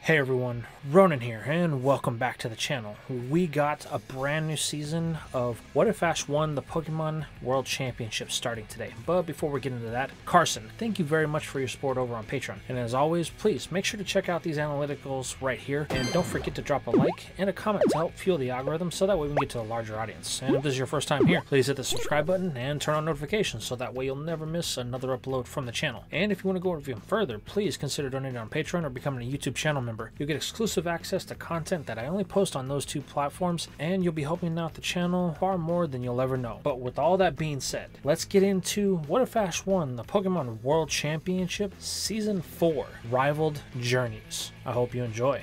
Hey everyone, Ronan here, and welcome back to the channel. We got a brand new season of What If Ash won the Pokemon World Championship starting today. But before we get into that, Carson, thank you very much for your support over on Patreon. And as always, please make sure to check out these analyticals right here, and don't forget to drop a like and a comment to help fuel the algorithm so that way we can get to a larger audience. And if this is your first time here, please hit the subscribe button and turn on notifications so that way you'll never miss another upload from the channel. And if you want to go even further, please consider donating on Patreon or becoming a YouTube channel member. You'll get exclusive access to content that I only post on those two platforms, and you'll be helping out the channel far more than you'll ever know. But with all that being said, let's get into What If Ash won the Pokemon World Championship Season 4, Rivaled Journeys. I hope you enjoy.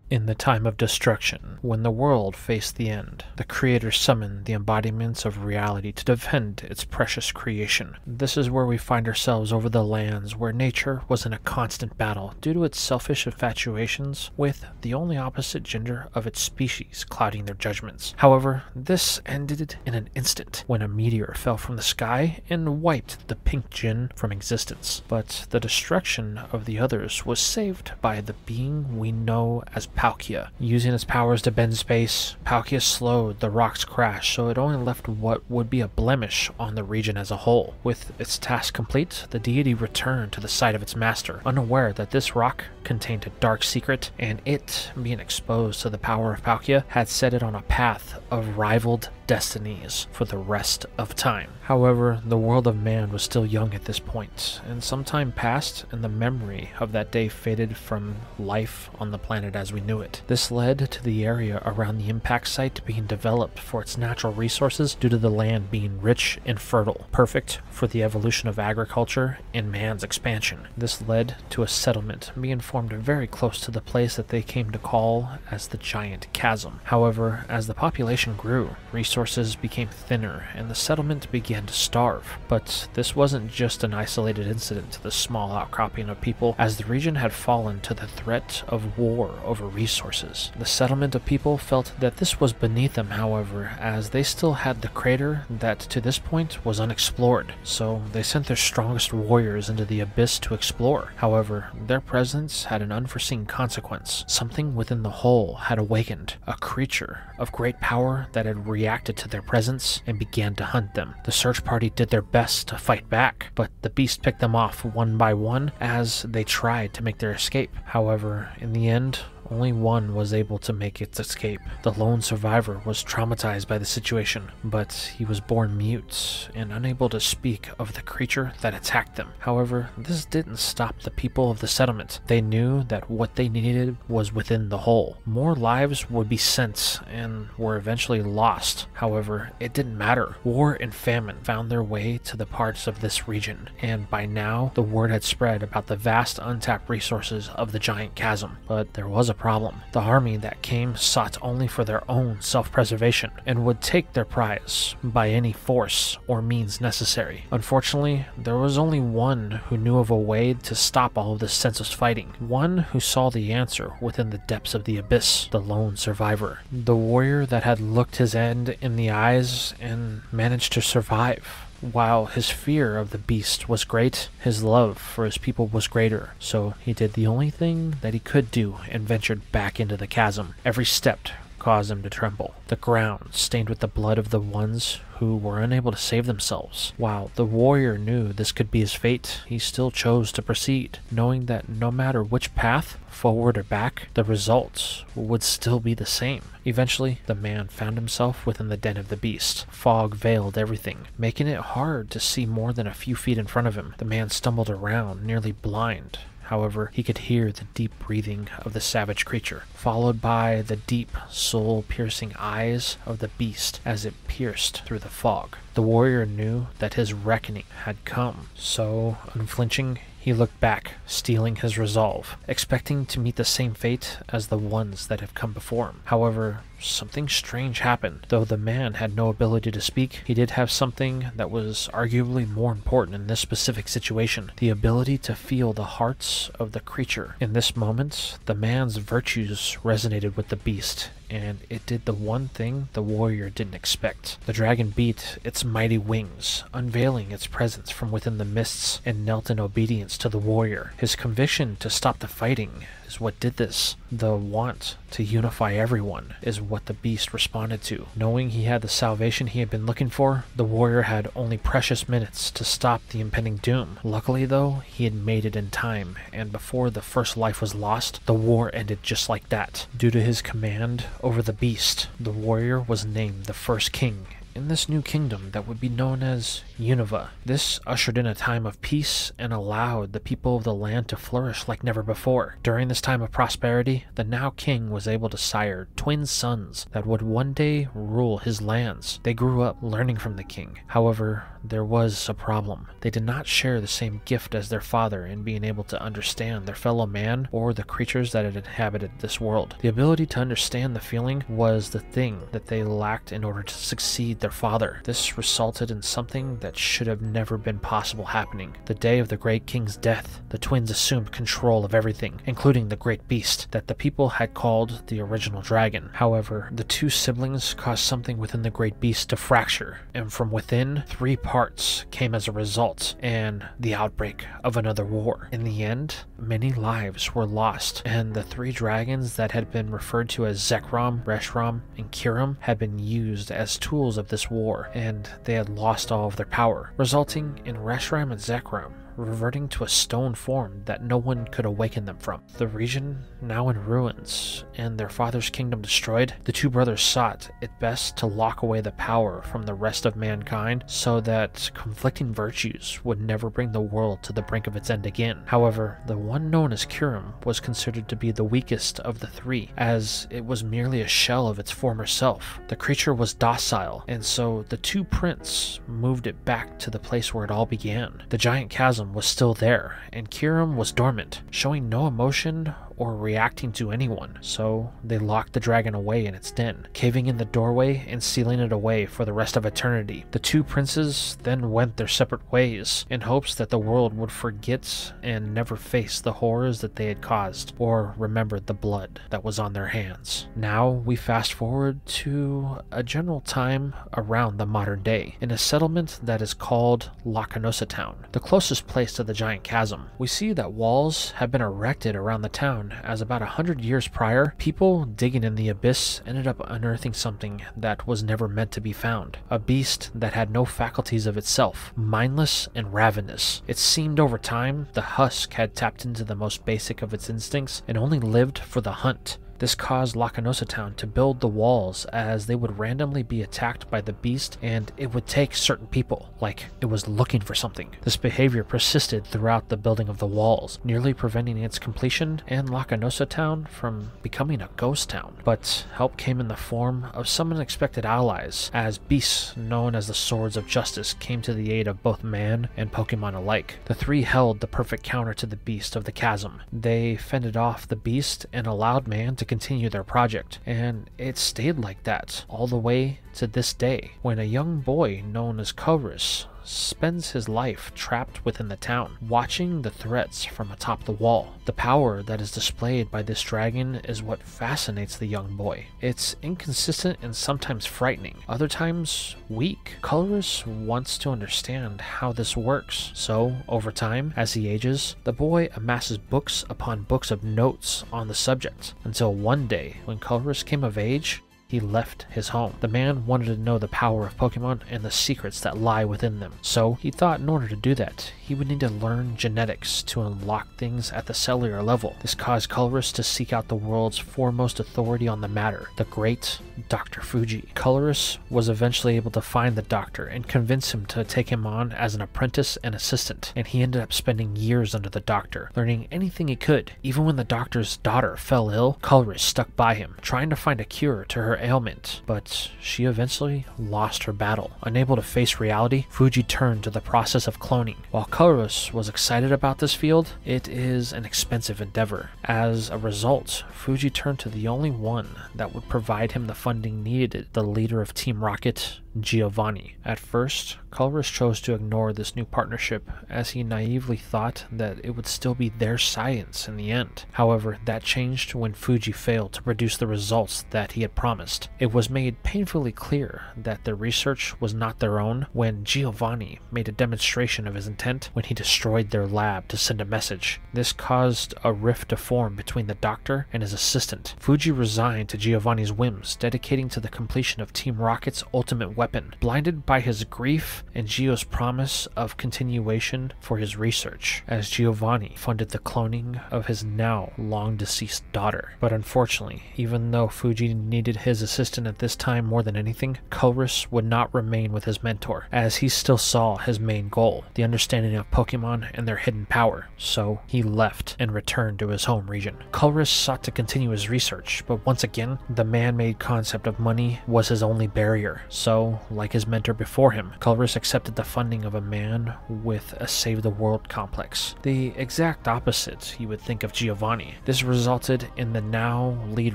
In the time of destruction, when the world faced the end, the Creator summoned the embodiments of reality to defend its precious creation. This is where we find ourselves over the lands where nature was in a constant battle due to its selfish infatuations with the only opposite gender of its species clouding their judgments. However, this ended in an instant when a meteor fell from the sky and wiped the pink djinn from existence. But the destruction of the others was saved by the being we know as Palkia. Using its powers to bend space, Palkia slowed the rock's crash so it only left what would be a blemish on the region as a whole. With its task complete, the deity returned to the side of its master, unaware that this rock contained a dark secret, and it, being exposed to the power of Palkia, had set it on a path of rivaled destinies for the rest of time. However, the world of man was still young at this point, and some time passed and the memory of that day faded from life on the planet as we knew it. This led to the area around the impact site being developed for its natural resources due to the land being rich and fertile, perfect for the evolution of agriculture and man's expansion. This led to a settlement being formed very close to the place that they came to call as the Giant Chasm. However, as the population grew, resources became thinner and the settlement began to starve. But this wasn't just an isolated incident to the small outcropping of people, as the region had fallen to the threat of war over resources. The settlement of people felt that this was beneath them, however, as they still had the crater that to this point was unexplored. So they sent their strongest warriors into the abyss to explore. However, their presence had an unforeseen consequence. Something within the hole had awakened, a creature of great power that had reacted to their presence and began to hunt them. The search party did their best to fight back, but the beast picked them off one by one as they tried to make their escape. However, in the end, only one was able to make its escape. The lone survivor was traumatized by the situation, but he was born mute and unable to speak of the creature that attacked them. However, this didn't stop the people of the settlement. They knew that what they needed was within the hole. More lives would be sent and were eventually lost. However, it didn't matter. War and famine found their way to the parts of this region, and by now the word had spread about the vast untapped resources of the Giant Chasm. But there was a problem. The army that came sought only for their own self-preservation and would take their prize by any force or means necessary. Unfortunately, there was only one who knew of a way to stop all of this senseless fighting. One who saw the answer within the depths of the abyss, the lone survivor. The warrior that had looked his end in the eyes and managed to survive. While his fear of the beast was great, his love for his people was greater, so he did the only thing that he could do and ventured back into the chasm. Every step caused him to tremble. The ground stained with the blood of the ones who were unable to save themselves. While the warrior knew this could be his fate, he still chose to proceed, knowing that no matter which path, forward or back, the results would still be the same. Eventually, the man found himself within the den of the beast. Fog veiled everything, making it hard to see more than a few feet in front of him. The man stumbled around, nearly blind. However, he could hear the deep breathing of the savage creature, followed by the deep, soul-piercing eyes of the beast as it pierced through the fog. The warrior knew that his reckoning had come, so, unflinching, he looked back, steeling his resolve, expecting to meet the same fate as the ones that have come before him. However, something strange happened. Though the man had no ability to speak, he did have something that was arguably more important in this specific situation: the ability to feel the hearts of the creature. In this moment, the man's virtues resonated with the beast, and it did the one thing the warrior didn't expect. The dragon beat its mighty wings, unveiling its presence from within the mists, and knelt in obedience to the warrior. His conviction to stop the fighting is what did this. The want to unify everyone is what the beast responded to. Knowing he had the salvation he had been looking for, the warrior had only precious minutes to stop the impending doom. Luckily though, he had made it in time, and before the first life was lost, the war ended just like that. Due to his command over the beast, the warrior was named the first king in this new kingdom that would be known as Unova. This ushered in a time of peace and allowed the people of the land to flourish like never before. During this time of prosperity, the now king was able to sire twin sons that would one day rule his lands. They grew up learning from the king. However, there was a problem. They did not share the same gift as their father in being able to understand their fellow man or the creatures that had inhabited this world. The ability to understand the feeling was the thing that they lacked in order to succeed their father. This resulted in something that should have never been possible happening. The day of the great king's death, the twins assumed control of everything, including the great beast that the people had called the original dragon. However, the two siblings caused something within the great beast to fracture, and from within, 3 parts came as a result, and the outbreak of another war. In the end, many lives were lost, and the 3 dragons that had been referred to as Zekrom, Reshiram, and Kirim had been used as tools of this war, and they had lost all of their power, resulting in Reshiram and Zekrom reverting to a stone form that no one could awaken them from. The region now in ruins, and their father's kingdom destroyed, the 2 brothers sought it best to lock away the power from the rest of mankind so that conflicting virtues would never bring the world to the brink of its end again. However, the one known as Kirim was considered to be the weakest of the 3, as it was merely a shell of its former self. The creature was docile, and so the 2 princes moved it back to the place where it all began. The giant chasm was still there, and Kirim was dormant, showing no emotion or reacting to anyone, so they locked the dragon away in its den, caving in the doorway and sealing it away for the rest of eternity. The 2 princes then went their separate ways in hopes that the world would forget and never face the horrors that they had caused or remembered the blood that was on their hands. Now we fast forward to a general time around the modern day, in a settlement that is called Lakanosa Town, the closest place to the giant chasm. We see that walls have been erected around the town, as about 100 years prior, people digging in the abyss ended up unearthing something that was never meant to be found. A beast that had no faculties of itself, mindless and ravenous. It seemed over time the husk had tapped into the most basic of its instincts and only lived for the hunt. This caused Lakanosa Town to build the walls, as they would randomly be attacked by the beast and it would take certain people, like it was looking for something. This behavior persisted throughout the building of the walls, nearly preventing its completion and Lakanosa Town from becoming a ghost town. But help came in the form of some unexpected allies, as beasts known as the Swords of Justice came to the aid of both man and Pokemon alike. The 3 held the perfect counter to the beast of the chasm. They fended off the beast and allowed man to continue their project, and it stayed like that all the way to this day, when a young boy known as Colress spends his life trapped within the town, watching the threats from atop the wall. The power that is displayed by this dragon is what fascinates the young boy. It's inconsistent and sometimes frightening, other times weak. Colress wants to understand how this works, so over time, as he ages, the boy amasses books upon books of notes on the subject, until one day, when Colress came of age, he left his home. The man wanted to know the power of Pokemon and the secrets that lie within them. So he thought in order to do that, he would need to learn genetics to unlock things at the cellular level. This caused Colress to seek out the world's foremost authority on the matter, the great Dr. Fuji. Colress was eventually able to find the doctor and convince him to take him on as an apprentice and assistant, and he ended up spending years under the doctor, learning anything he could. Even when the doctor's daughter fell ill, Colress stuck by him, trying to find a cure to her ailment, but she eventually lost her battle. Unable to face reality, Fuji turned to the process of cloning. While Colress was excited about this field, it is an expensive endeavor. As a result, Fuji turned to the only one that would provide him the funding needed, the leader of Team Rocket, Giovanni. At first, Culrus chose to ignore this new partnership as he naively thought that it would still be their science in the end. However, that changed when Fuji failed to produce the results that he had promised. It was made painfully clear that their research was not their own when Giovanni made a demonstration of his intent when he destroyed their lab to send a message. This caused a rift to form between the doctor and his assistant. Fuji resigned to Giovanni's whims, dedicating to the completion of Team Rocket's ultimate weapon. Blinded by his grief and Gio's promise of continuation for his research, as Giovanni funded the cloning of his now long-deceased daughter. But unfortunately, even though Fuji needed his assistant at this time more than anything, Culrus would not remain with his mentor, as he still saw his main goal, the understanding of Pokemon and their hidden power, so he left and returned to his home region. Culrus sought to continue his research, but once again, the man-made concept of money was his only barrier. So, like his mentor before him, Culrus accepted the funding of a man with a save-the-world complex. The exact opposite you would think of Giovanni. This resulted in the now lead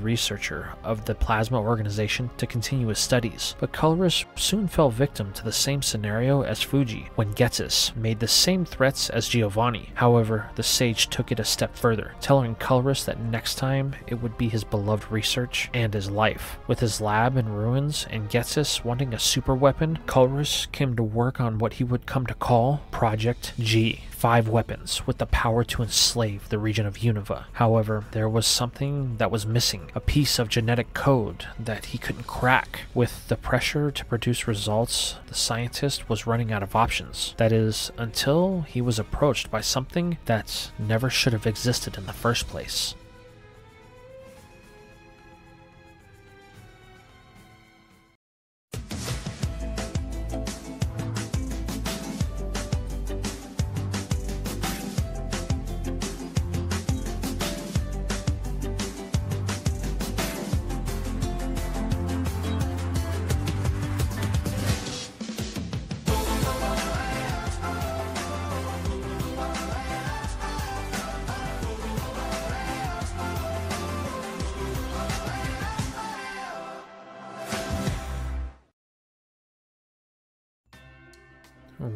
researcher of the Plasma organization to continue his studies, but Culrus soon fell victim to the same scenario as Fuji when Ghetsis made the same threats as Giovanni. However, the sage took it a step further, telling Culrus that next time it would be his beloved research and his life. With his lab in ruins and Ghetsis wanting a super weapon, Culrus came to work on what he would come to call Project G. 5 weapons with the power to enslave the region of Unova. However, there was something that was missing, a piece of genetic code that he couldn't crack. With the pressure to produce results, the scientist was running out of options. That is, until he was approached by something that never should have existed in the first place.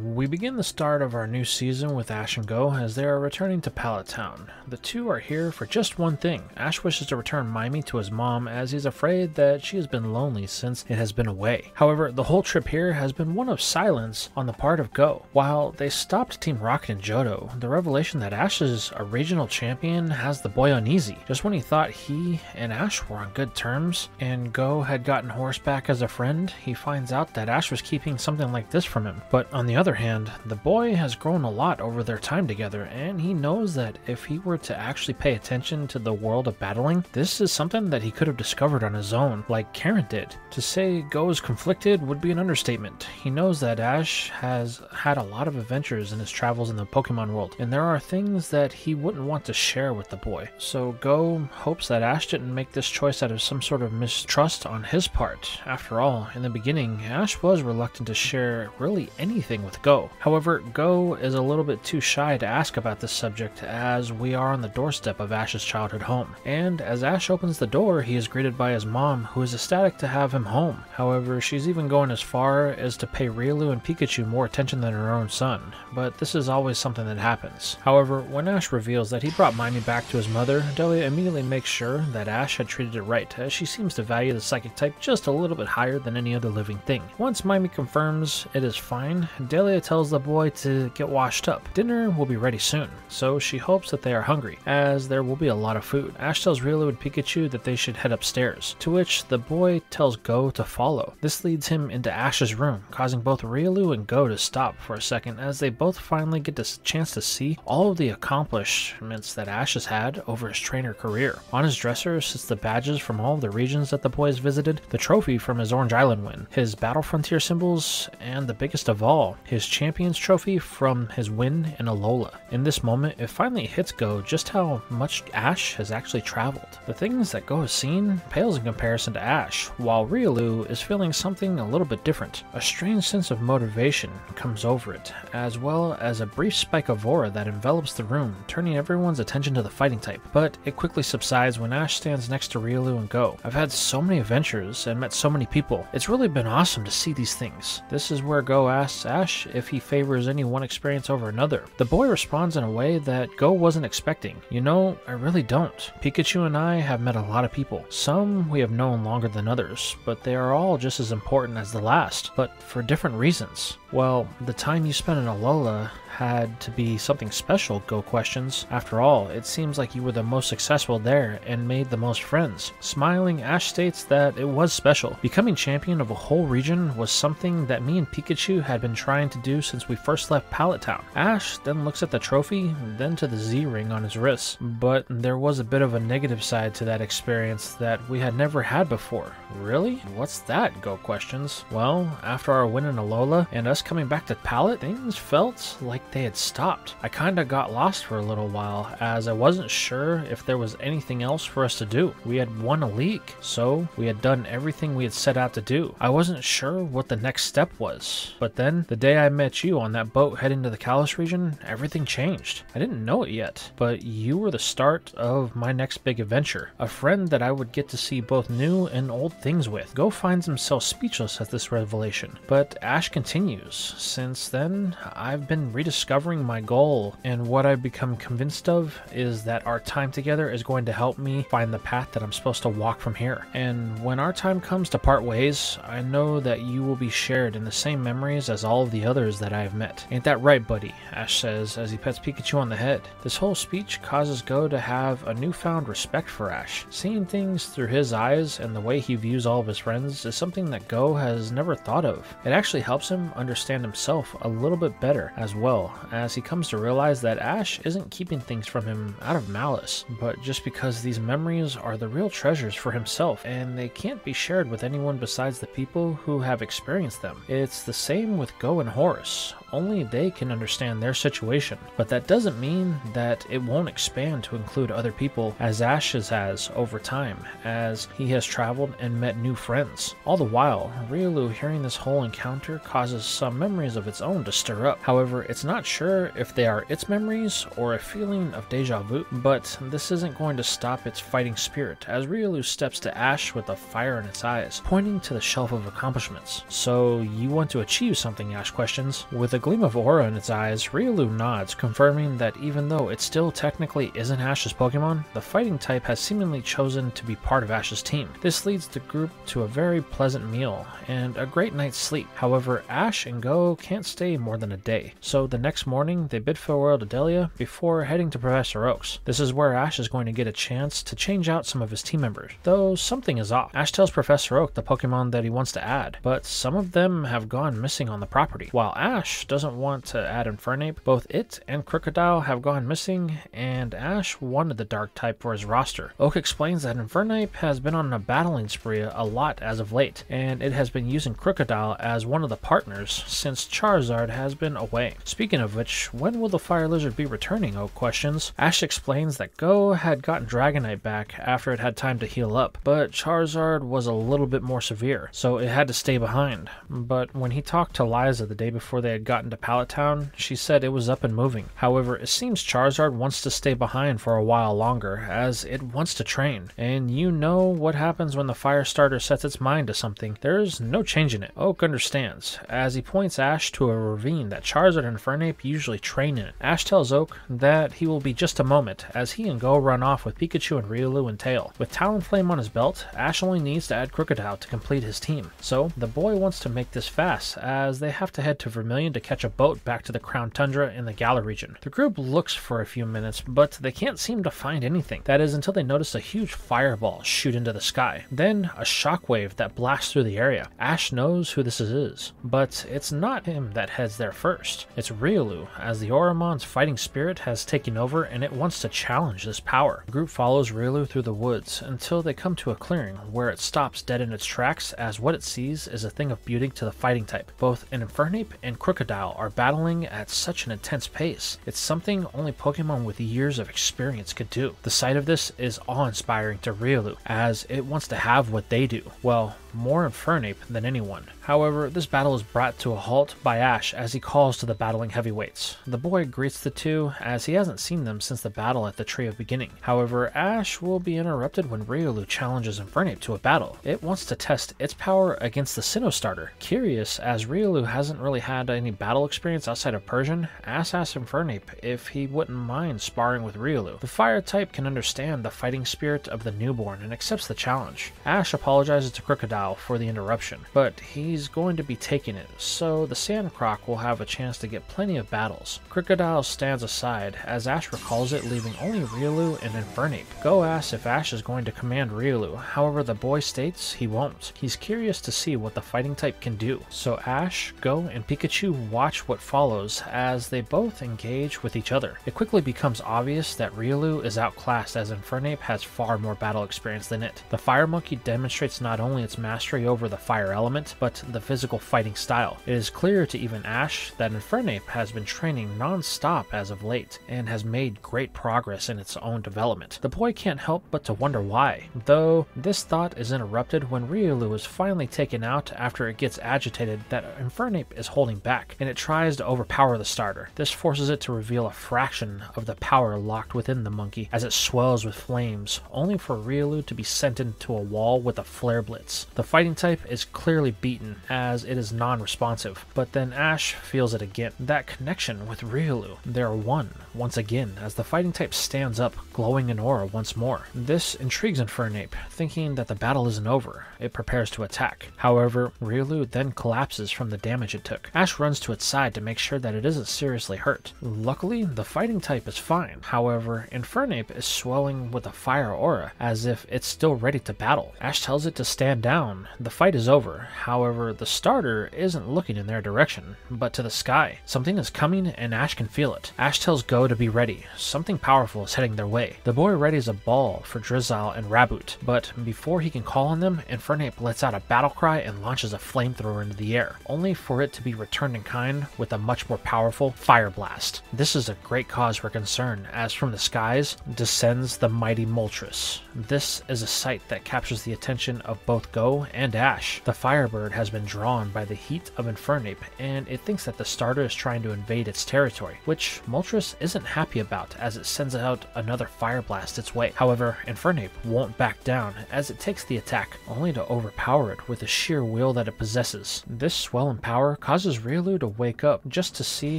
We begin the start of our new season with Ash and Go as they are returning to Pallet Town. The two are here for just one thing. Ash wishes to return Mimey to his mom as he's afraid that she has been lonely since it has been away. However, the whole trip here has been one of silence on the part of Go. While they stopped Team Rocket and Johto, the revelation that Ash is a regional champion has the boy uneasy. Just when he thought he and Ash were on good terms and Go had gotten horseback as a friend, he finds out that Ash was keeping something like this from him. But on the other hand, the boy has grown a lot over their time together, and he knows that if he were to actually pay attention to the world of battling, this is something that he could have discovered on his own, like Karen did. To say Go is conflicted would be an understatement. He knows that Ash has had a lot of adventures in his travels in the Pokemon world, and there are things that he wouldn't want to share with the boy. So Go hopes that Ash didn't make this choice out of some sort of mistrust on his part. After all, in the beginning, Ash was reluctant to share really anything with Go. However, Go is a little bit too shy to ask about this subject as we are on the doorstep of Ash's childhood home. And as Ash opens the door, he is greeted by his mom, who is ecstatic to have him home. However, she's even going as far as to pay Riolu and Pikachu more attention than her own son, but this is always something that happens. However, when Ash reveals that he brought Mimey back to his mother, Delia immediately makes sure that Ash had treated it right, as she seems to value the psychic type just a little bit higher than any other living thing. Once Mimey confirms it is fine, Delia tells the boy to get washed up. Dinner will be ready soon, so she hopes that they are hungry, as there will be a lot of food. Ash tells Riolu and Pikachu that they should head upstairs, to which the boy tells Go to follow. This leads him into Ash's room, causing both Riolu and Go to stop for a second as they both finally get the chance to see all of the accomplishments that Ash has had over his trainer career. On his dresser sits the badges from all of the regions that the boy has visited, the trophy from his Orange Island win, his Battle Frontier symbols, and the biggest of all, Go, his Champions Trophy from his win in Alola. In this moment, it finally hits Go just how much Ash has actually traveled. The things that Go has seen pales in comparison to Ash, while Riolu is feeling something a little bit different. A strange sense of motivation comes over it, as well as a brief spike of aura that envelops the room, turning everyone's attention to the fighting type. But it quickly subsides when Ash stands next to Riolu and Go. I've had so many adventures and met so many people. It's really been awesome to see these things. This is where Go asks Ash if he favors any one experience over another. The boy responds in a way that Go wasn't expecting. You know, I really don't. Pikachu and I have met a lot of people. Some we have known longer than others, but they are all just as important as the last, but for different reasons. Well, the time you spent in Alola had to be something special, Go questions. After all, it seems like you were the most successful there and made the most friends. Smiling, Ash states that it was special. Becoming champion of a whole region was something that me and Pikachu had been trying to do since we first left Pallet Town. Ash then looks at the trophy, then to the Z-ring on his wrist. But there was a bit of a negative side to that experience that we had never had before. Really? What's that? Go questions. Well, after our win in Alola and us coming back to Pallet, things felt like they had stopped. I kinda got lost for a little while, as I wasn't sure if there was anything else for us to do. We had won a league, so we had done everything we had set out to do. I wasn't sure what the next step was. But then, the day I met you on that boat heading to the Kalos region, everything changed. I didn't know it yet, but you were the start of my next big adventure. A friend that I would get to see both new and old things with. Go finds himself speechless at this revelation, but Ash continues. Since then, I've been rediscovering my goal, and what I've become convinced of is that our time together is going to help me find the path that I'm supposed to walk from here. And when our time comes to part ways, I know that you will be shared in the same memories as all of the others that I have met. Ain't that right, buddy? Ash says as he pets Pikachu on the head. This whole speech causes Go to have a newfound respect for Ash. Seeing things through his eyes and the way he views all of his friends is something that Go has never thought of. It actually helps him understand himself a little bit better as well, as he comes to realize that Ash isn't keeping things from him out of malice, but just because these memories are the real treasures for himself, and they can't be shared with anyone besides the people who have experienced them. It's the same with Go and Horace. Only they can understand their situation, but that doesn't mean that it won't expand to include other people, as Ash has over time, as he has traveled and met new friends. All the while, Riolu hearing this whole encounter causes some memories of its own to stir up. However, it's not sure if they are its memories or a feeling of deja vu, but this isn't going to stop its fighting spirit, as Riolu steps to Ash with a fire in its eyes, pointing to the shelf of accomplishments. So, you want to achieve something? Ash questions. With a gleam of aura in its eyes, Riolu nods, confirming that even though it still technically isn't Ash's Pokemon, the fighting type has seemingly chosen to be part of Ash's team. This leads the group to a very pleasant meal and a great night's sleep. However, Ash and Go can't stay more than a day, so the next morning they bid farewell to Delia before heading to Professor Oak's. This is where Ash is going to get a chance to change out some of his team members, though something is off. Ash tells Professor Oak the Pokemon that he wants to add, but some of them have gone missing on the property. While Ash doesn't want to add Infernape, both it and Crocodile have gone missing, and Ash wanted the Dark type for his roster. Oak explains that Infernape has been on a battling spree a lot as of late, and it has been using Crocodile as one of the partners since Charizard has been away. Speaking of which, when will the Fire Lizard be returning? Oak questions. Ash explains that Go had gotten Dragonite back after it had time to heal up, but Charizard was a little bit more severe, so it had to stay behind. But when he talked to Liza the day before they had gotten to Pallet Town, she said it was up and moving. However, it seems Charizard wants to stay behind for a while longer, as it wants to train. And you know what happens when the fire starter sets its mind to something. There's no changing it. Oak understands, as he points Ash to a ravine that Charizard and Infernape usually train in. Ash tells Oak that he will be just a moment, as he and Go run off with Pikachu and Riolu and Tail. With Talonflame on his belt, Ash only needs to add Crocodile to complete his team. So, the boy wants to make this fast, as they have to head to Vermilion to catch a boat back to the Crown Tundra in the Galar region. The group looks for a few minutes, but they can't seem to find anything. That is until they notice a huge fireball shoot into the sky. Then, a shockwave that blasts through the area. Ash knows who this is, but it's not him that heads there first. It's Riolu, as the Oramon's fighting spirit has taken over and it wants to challenge this power. The group follows Riolu through the woods until they come to a clearing where it stops dead in its tracks, as what it sees is a thing of beauty to the fighting type. Both an Infernape and Krookodile are battling at such an intense pace. It's something only Pokemon with years of experience could do. The sight of this is awe-inspiring to Riolu, as it wants to have what they do. Well, more Infernape than anyone. However, this battle is brought to a halt by Ash as he calls to the battling heavyweights. The boy greets the two as he hasn't seen them since the battle at the Tree of Beginning. However, Ash will be interrupted when Riolu challenges Infernape to a battle. It wants to test its power against the Sinnoh starter. Curious, as Riolu hasn't really had any battle experience outside of Persian, Ash asks Infernape if he wouldn't mind sparring with Riolu. The fire type can understand the fighting spirit of the newborn and accepts the challenge. Ash apologizes to Krookodile for the interruption, but he's going to be taking it, so the Sandcroc will have a chance to get plenty of battles. Krookodile stands aside as Ash recalls it, leaving only Riolu and Infernape. Go asks if Ash is going to command Riolu, however the boy states he won't. He's curious to see what the fighting type can do, so Ash, Go, and Pikachu watch what follows as they both engage with each other. It quickly becomes obvious that Riolu is outclassed as Infernape has far more battle experience than it. The Fire Monkey demonstrates not only its mastery over the fire element, but the physical fighting style. It is clear to even Ash that Infernape has been training non-stop as of late, and has made great progress in its own development. The boy can't help but to wonder why, though this thought is interrupted when Riolu is finally taken out after it gets agitated that Infernape is holding back, and it tries to overpower the starter. This forces it to reveal a fraction of the power locked within the monkey as it swells with flames, only for Riolu to be sent into a wall with a Flare Blitz. The fighting type is clearly beaten as it is non-responsive, but then Ash feels it again. That connection with Riolu. They're one once again as the fighting type stands up, glowing in aura once more. This intrigues Infernape, thinking that the battle isn't over. It prepares to attack. However, Riolu then collapses from the damage it took. Ash runs to its side to make sure that it isn't seriously hurt. Luckily, the fighting type is fine. However, Infernape is swelling with a fire aura, as if it's still ready to battle. Ash tells it to stand down. The fight is over. However, the starter isn't looking in their direction, but to the sky. Something is coming and Ash can feel it. Ash tells Go to be ready. Something powerful is heading their way. The boy readies a ball for Drizzile and Raboot, but before he can call on them, Infernape lets out a battle cry and launches a flamethrower into the air, only for it to be returned in kind with a much more powerful Fire Blast. This is a great cause for concern, as from the skies descends the mighty Moltres. This is a sight that captures the attention of both Go and Ash. The Firebird has been drawn by the heat of Infernape, and it thinks that the starter is trying to invade its territory, which Moltres isn't happy about as it sends out another Fire Blast its way. However, Infernape won't back down as it takes the attack, only to overpower it with the sheer will that it possesses. This swell in power causes Riolu to wake up just to see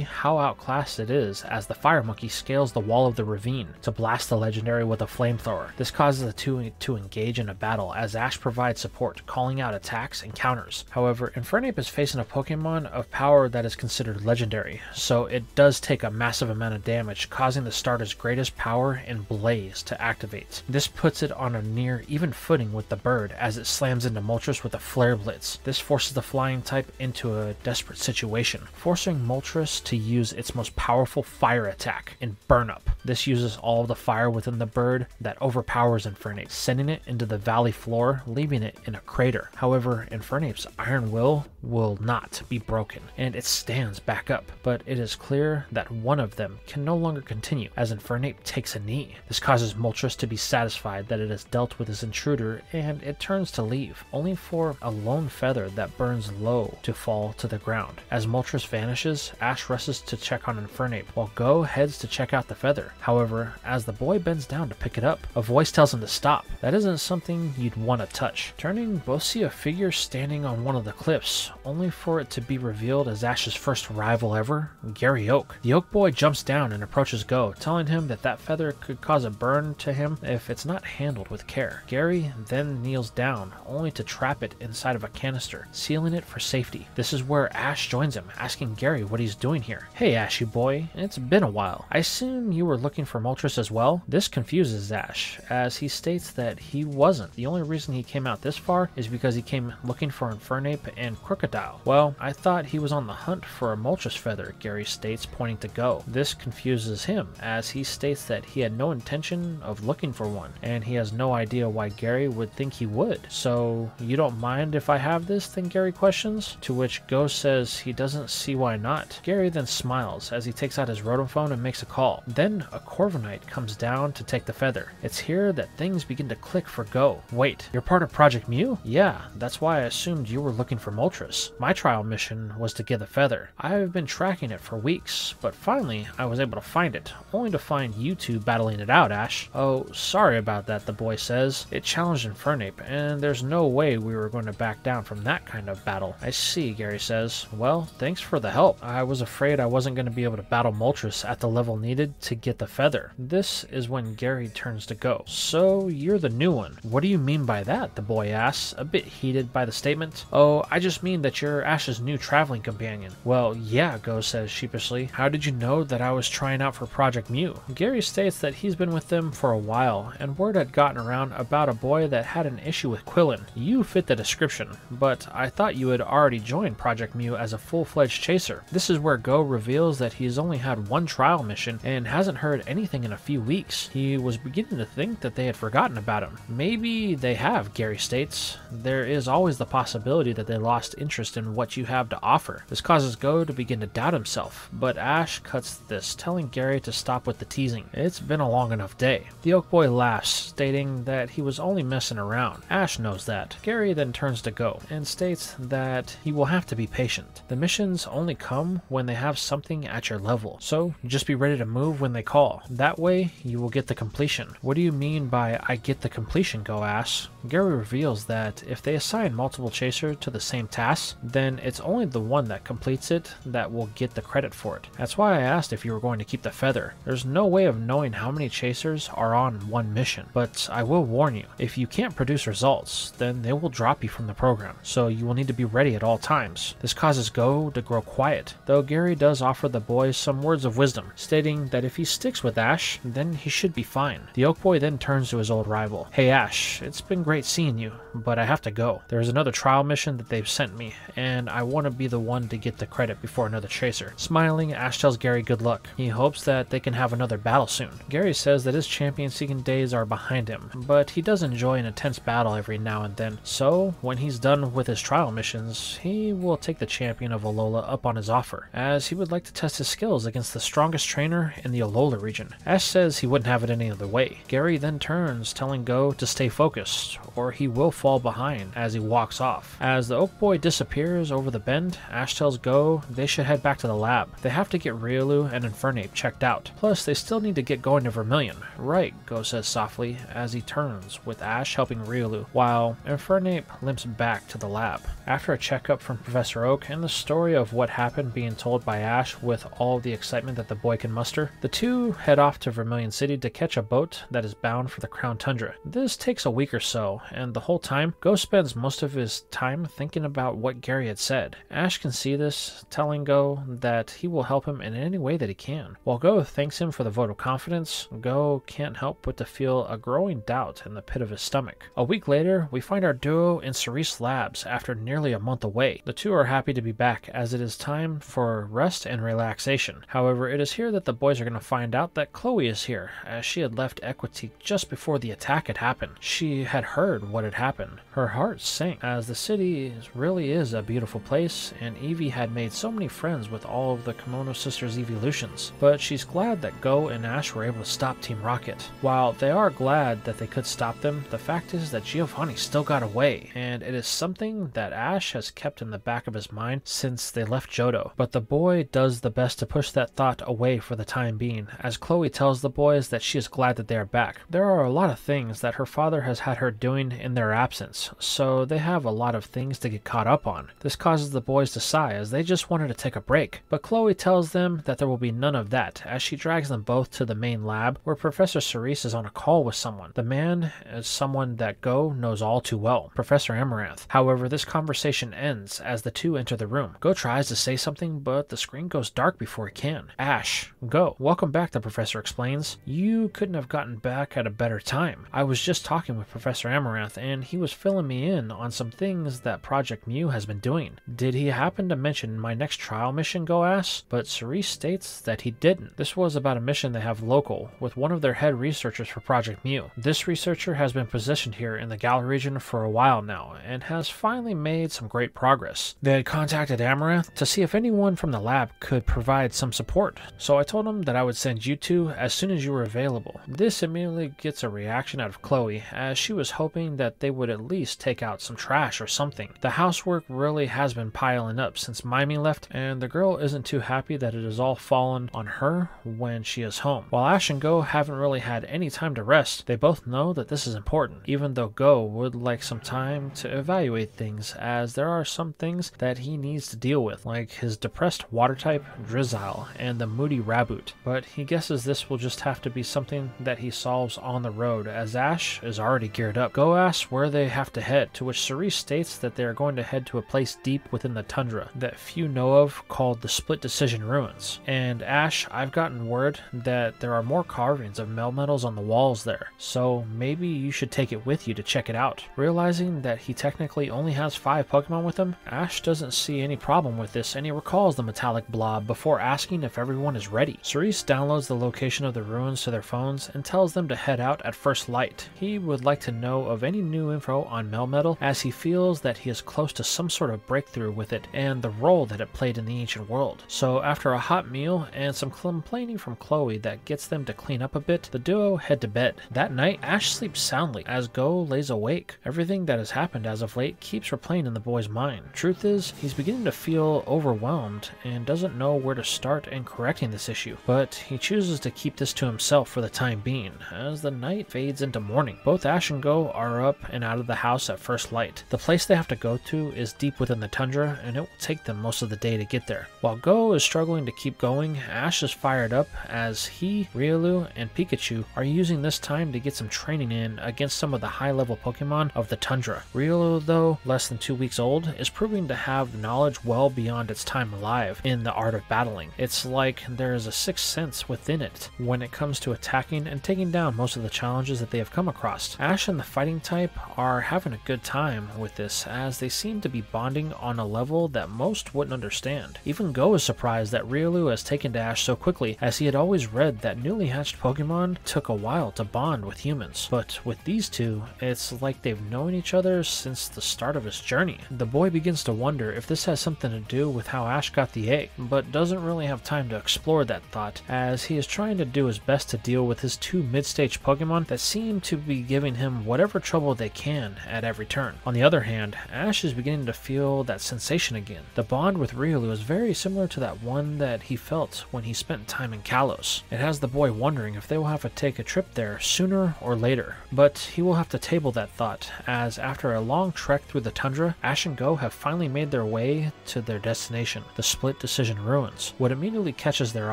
how outclassed it is as the Fire Monkey scales the wall of the ravine to blast the legendary with a flamethrower. This causes the two to engage in a battle as Ash provides support, calling out attacks and counters. However, Infernape is facing a Pokemon of power that is considered legendary, so it does take a massive amount of damage, causing the starter's greatest power in Blaze to activate. This puts it on a near even footing with the bird as it slams into Moltres with a Flare Blitz. This forces the flying type into a desperate situation, forcing Moltres to use its most powerful fire attack in Burn Up. This uses all of the fire within the bird that overpowers Infernape, sending it into the valley floor, leaving it in a crater. However, Infernape's iron will not be broken, and it stands back up, but it is clear that one of them can no longer continue as Infernape takes a knee. This causes Moltres to be satisfied that it has dealt with this intruder, and it turns to leave, only for a lone feather that burns low to fall to the ground. As Moltres vanishes, Ash rushes to check on Infernape, while Go heads to check out the feather. However, as the boy bends down to pick it up, a voice tells him to stop. That isn't something you'd want to touch. Turning, both see a figure standing on one of the cliffs, only for it to be revealed as Ash's first rival ever, Gary Oak. The Oak boy jumps down and approaches Go, telling him that that feather could cause a burn to him if it's not handled with care. Gary then kneels down, only to trap it inside of a canister, sealing it for safety. This is where Ash joins him, asking Gary what he's doing here. Hey Ashy boy, it's been a while. I assume you were looking for Moltres as well? This confuses Ash, as he states that he wasn't. The only reason he came out this far is because he came looking for Infernape and Krookodile Krookodile. Well, I thought he was on the hunt for a Moltres feather, Gary states, pointing to Go. This confuses him, as he states that he had no intention of looking for one, and he has no idea why Gary would think he would. So, you don't mind if I have this, then Gary questions? To which Go says he doesn't see why not. Gary then smiles as he takes out his rotophone and makes a call. Then a Corviknight comes down to take the feather. It's here that things begin to click for Go. Wait, you're part of Project Mu? Yeah, that's why I assumed you were looking for Moltres. My trial mission was to get the feather. I've been tracking it for weeks, but finally I was able to find it, only to find you two battling it out, Ash. Oh, sorry about that, the boy says. It challenged Infernape, and there's no way we were going to back down from that kind of battle. I see, Gary says. Well, thanks for the help. I was afraid I wasn't going to be able to battle Moltres at the level needed to get the feather. This is when Gary turns to Go. So, you're the new one. What do you mean by that? The boy asks, a bit heated by the statement. Oh, I just mean that you're Ash's new traveling companion. Well, yeah, Go says sheepishly. How did you know that I was trying out for Project Mu? Gary states that he's been with them for a while, and word had gotten around about a boy that had an issue with Quillen. You fit the description, but I thought you had already joined Project Mu as a full-fledged chaser. This is where Go reveals that he's only had one trial mission and hasn't heard anything in a few weeks. He was beginning to think that they had forgotten about him. Maybe they have, Gary states. There is always the possibility that they lost interest in what you have to offer. This causes Go to begin to doubt himself, but Ash cuts this, telling Gary to stop with the teasing. It's been a long enough day. The Oak Boy laughs, stating that he was only messing around. Ash knows that. Gary then turns to Go and states that he will have to be patient. The missions only come when they have something at your level, so just be ready to move when they call. That way, you will get the completion. What do you mean by I get the completion, Go asks? Gary reveals that if they assign multiple chasers to the same task, then it's only the one that completes it that will get the credit for it. That's why I asked if you were going to keep the feather. There's no way of knowing how many chasers are on one mission, but I will warn you, if you can't produce results, then they will drop you from the program, so you will need to be ready at all times. This causes Go to grow quiet, though Gary does offer the boy some words of wisdom, stating that if he sticks with Ash, then he should be fine. The Oak Boy then turns to his old rival. Hey Ash, it's been great seeing you, but I have to go. There's another trial mission that they've sent me, and I want to be the one to get the credit before another chaser. Smiling, Ash tells Gary good luck. He hopes that they can have another battle soon. Gary says that his champion-seeking days are behind him, but he does enjoy an intense battle every now and then, so when he's done with his trial missions, he will take the champion of Alola up on his offer, as he would like to test his skills against the strongest trainer in the Alola region. Ash says he wouldn't have it any other way. Gary then turns, telling Go to stay focused, or he will fall behind as he walks off. As the Oak Boy disappears over the bend, Ash tells Go they should head back to the lab. They have to get Riolu and Infernape checked out. Plus, they still need to get going to Vermilion. Right, Go says softly as he turns, with Ash helping Riolu, while Infernape limps back to the lab. After a checkup from Professor Oak and the story of what happened being told by Ash with all the excitement that the boy can muster, the two head off to Vermilion City to catch a boat that is bound for the Crown Tundra. This takes a week or so, and the whole time, Go spends most of his time thinking about what Gary had said. Ash can see this, telling Go that he will help him in any way that he can. While Go thanks him for the vote of confidence, Go can't help but to feel a growing doubt in the pit of his stomach. A week later, we find our duo in Cerise Labs after nearly a month away. The two are happy to be back, as it is time for rest and relaxation. However, it is here that the boys are going to find out that Chloe is here, as she had left Equitique just before the attack had happened. She had heard what had happened. Her heart sank, as the city really is a beautiful place, and Eevee had made so many friends with all of the Kimono Sisters' evolutions. But she's glad that Go and Ash were able to stop Team Rocket. While they are glad that they could stop them, the fact is that Giovanni still got away, and it is something that Ash has kept in the back of his mind since they left Johto. But the boy does the best to push that thought away for the time being, as Chloe tells the boys that she is glad that they are back. There are a lot of things that her father has had her doing in their absence, so they have a lot of things to get caught up on. This causes the boys to sigh, as they just wanted to take a break. But Chloe tells them that there will be none of that, as she drags them both to the main lab, where Professor Cerise is on a call with someone. The man is someone that Go knows all too well, Professor Amaranth. However, this conversation ends as the two enter the room. Go tries to say something, but the screen goes dark before he can. Ash, Go, welcome back, the professor explains. You couldn't have gotten back at a better time. I was just talking with Professor Amaranth, and he was filling me in on some things that Project Mu has been doing. Did he happen to mention my next trial mission, Go asks, but Cerise states that he didn't. This was about a mission they have local with one of their head researchers for Project Mu. This researcher has been positioned here in the Galar region for a while now, and has finally made some great progress. They had contacted Amaranth to see if anyone from the lab could provide some support, so I told him that I would send you two as soon as you were available. This immediately gets a reaction out of Chloe, as she was hoping that they would at least take out some trash or something. The housework really has been piling up since Mimey left, and the girl isn't too happy that it has all fallen on her when she is home. While Ash and Go haven't really had any time to rest, they both know that this is important, even though Go would like some time to evaluate things, as there are some things that he needs to deal with, like his depressed water type, Drizzile, and the moody Raboot. But he guesses this will just have to be something that he solves on the road, as Ash is already geared up. Go asks where they have to head, to which Cerise states that they are going to head to a place deep within the tundra that few know of, called the Split Decision Ruins. And Ash, I've gotten word that there are more carvings of Melmetals on the walls there, so maybe you should take it with you to check it out. Realizing that he technically only has 5 Pokemon with him, Ash doesn't see any problem with this, and he recalls the metallic blob before asking if everyone is ready. Cerise downloads the location of the ruins to their phones and tells them to head out at first light. He would like to know of any new info on Melmetal, as he feels that he is close to some sort of breakthrough with it and the role that it played in the ancient world. So after a hot meal and some complaining from Chloe that gets them to clean up a bit, the duo head to bed. That night, Ash sleeps soundly as Go lays awake. Everything that has happened as of late keeps replaying in the boy's mind. Truth is, he's beginning to feel overwhelmed and doesn't know where to start in correcting this issue, but he chooses to keep this to himself for the time being, as the night fades into morning. Both Ash and Go are up and out of the house at first light. The place they have to go to is deep within the tundra, and it will take them most of the day to get there. While Go is struggling to keep going, Ash is fired up as he, Riolu, and Pikachu are using this time to get some training in against some of the high-level Pokemon of the tundra. Riolu, though less than 2 weeks old, is proving to have knowledge well beyond its time alive in the art of battling. It's like there is a sixth sense within it when it comes to attacking and taking down most of the challenges that they have come across. Ash and the fighting type are having a good time with this, as they seem to be bonding on a level that most wouldn't understand. Even Go is surprised that Riolu has taken to Ash so quickly, as he had always read that newly hatched Pokemon took a while to bond with humans. But with these two, it's like they've known each other since the start of his journey. The boy begins to wonder if this has something to do with how Ash got the egg, but doesn't really have time to explore that thought, as he is trying to do his best to deal with his 2 mid-stage Pokemon that seem to be giving him whatever trouble they can at every turn. On the other hand, Ash is beginning to feel that sensation again. The bond with Riolu is very similar to that one that he felt when he spent time in Kalos. It has the boy wondering if they will have to take a trip there sooner or later, but he will have to table that thought, as after a long trek through the tundra, Ash and Go have finally made their way to their destination, the Split Decision Ruins. What immediately catches their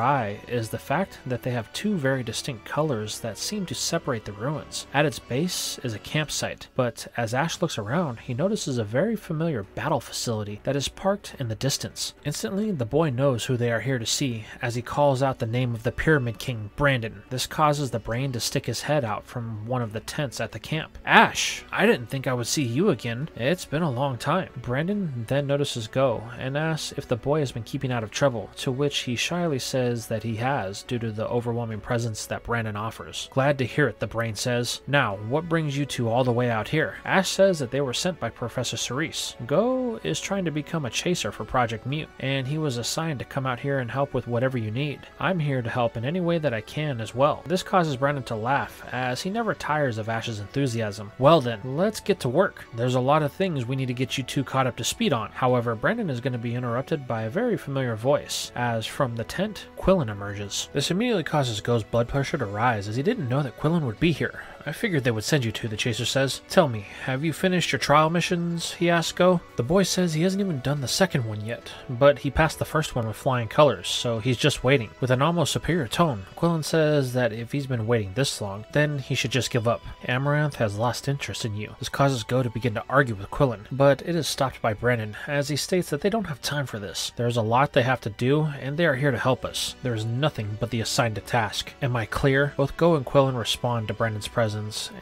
eye is the fact that they have 2 very distinct colors that seem to separate the ruins. At its base is a campsite, but as Ash looks around, he notices a very familiar battle facility that is parked in the distance. Instantly, the boy knows who they are here to see, as he calls out the name of the Pyramid King, Brandon. This causes the brain to stick his head out from one of the tents at the camp. Ash, I didn't think I would see you again. It's been a long time. Brandon then notices Go and asks if the boy has been keeping out of trouble, to which he shyly says that he has, due to the overwhelming presence that Brandon offers. Glad to hear it, the brain says. Now, what brings you two all the way out here? Ash says that they were sent by Professor Cerise. Go is trying to become a chaser for Project Mu, and he was assigned to come out here and help with whatever you need. I'm here to help in any way that I can as well. This causes Brandon to laugh, as he never tires of Ash's enthusiasm. Well then, let's get to work. There's a lot of things we need to get you two caught up to speed on. However, Brandon is going to be interrupted by a very familiar voice, as from the tent, Quillen emerges. This immediately causes Go's blood pressure to rise, as he didn't know that Quillen would be here. I figured they would send you two, the chaser says. Tell me, have you finished your trial missions? He asks Go. The boy says he hasn't even done the second one yet, but he passed the first one with flying colors, so he's just waiting. With an almost superior tone, Quillen says that if he's been waiting this long, then he should just give up. Amaranth has lost interest in you. This causes Go to begin to argue with Quillen, but it is stopped by Brandon, as he states that they don't have time for this. There's a lot they have to do, and they are here to help us. There is nothing but the assigned task. Am I clear? Both Go and Quillen respond to Brandon's presence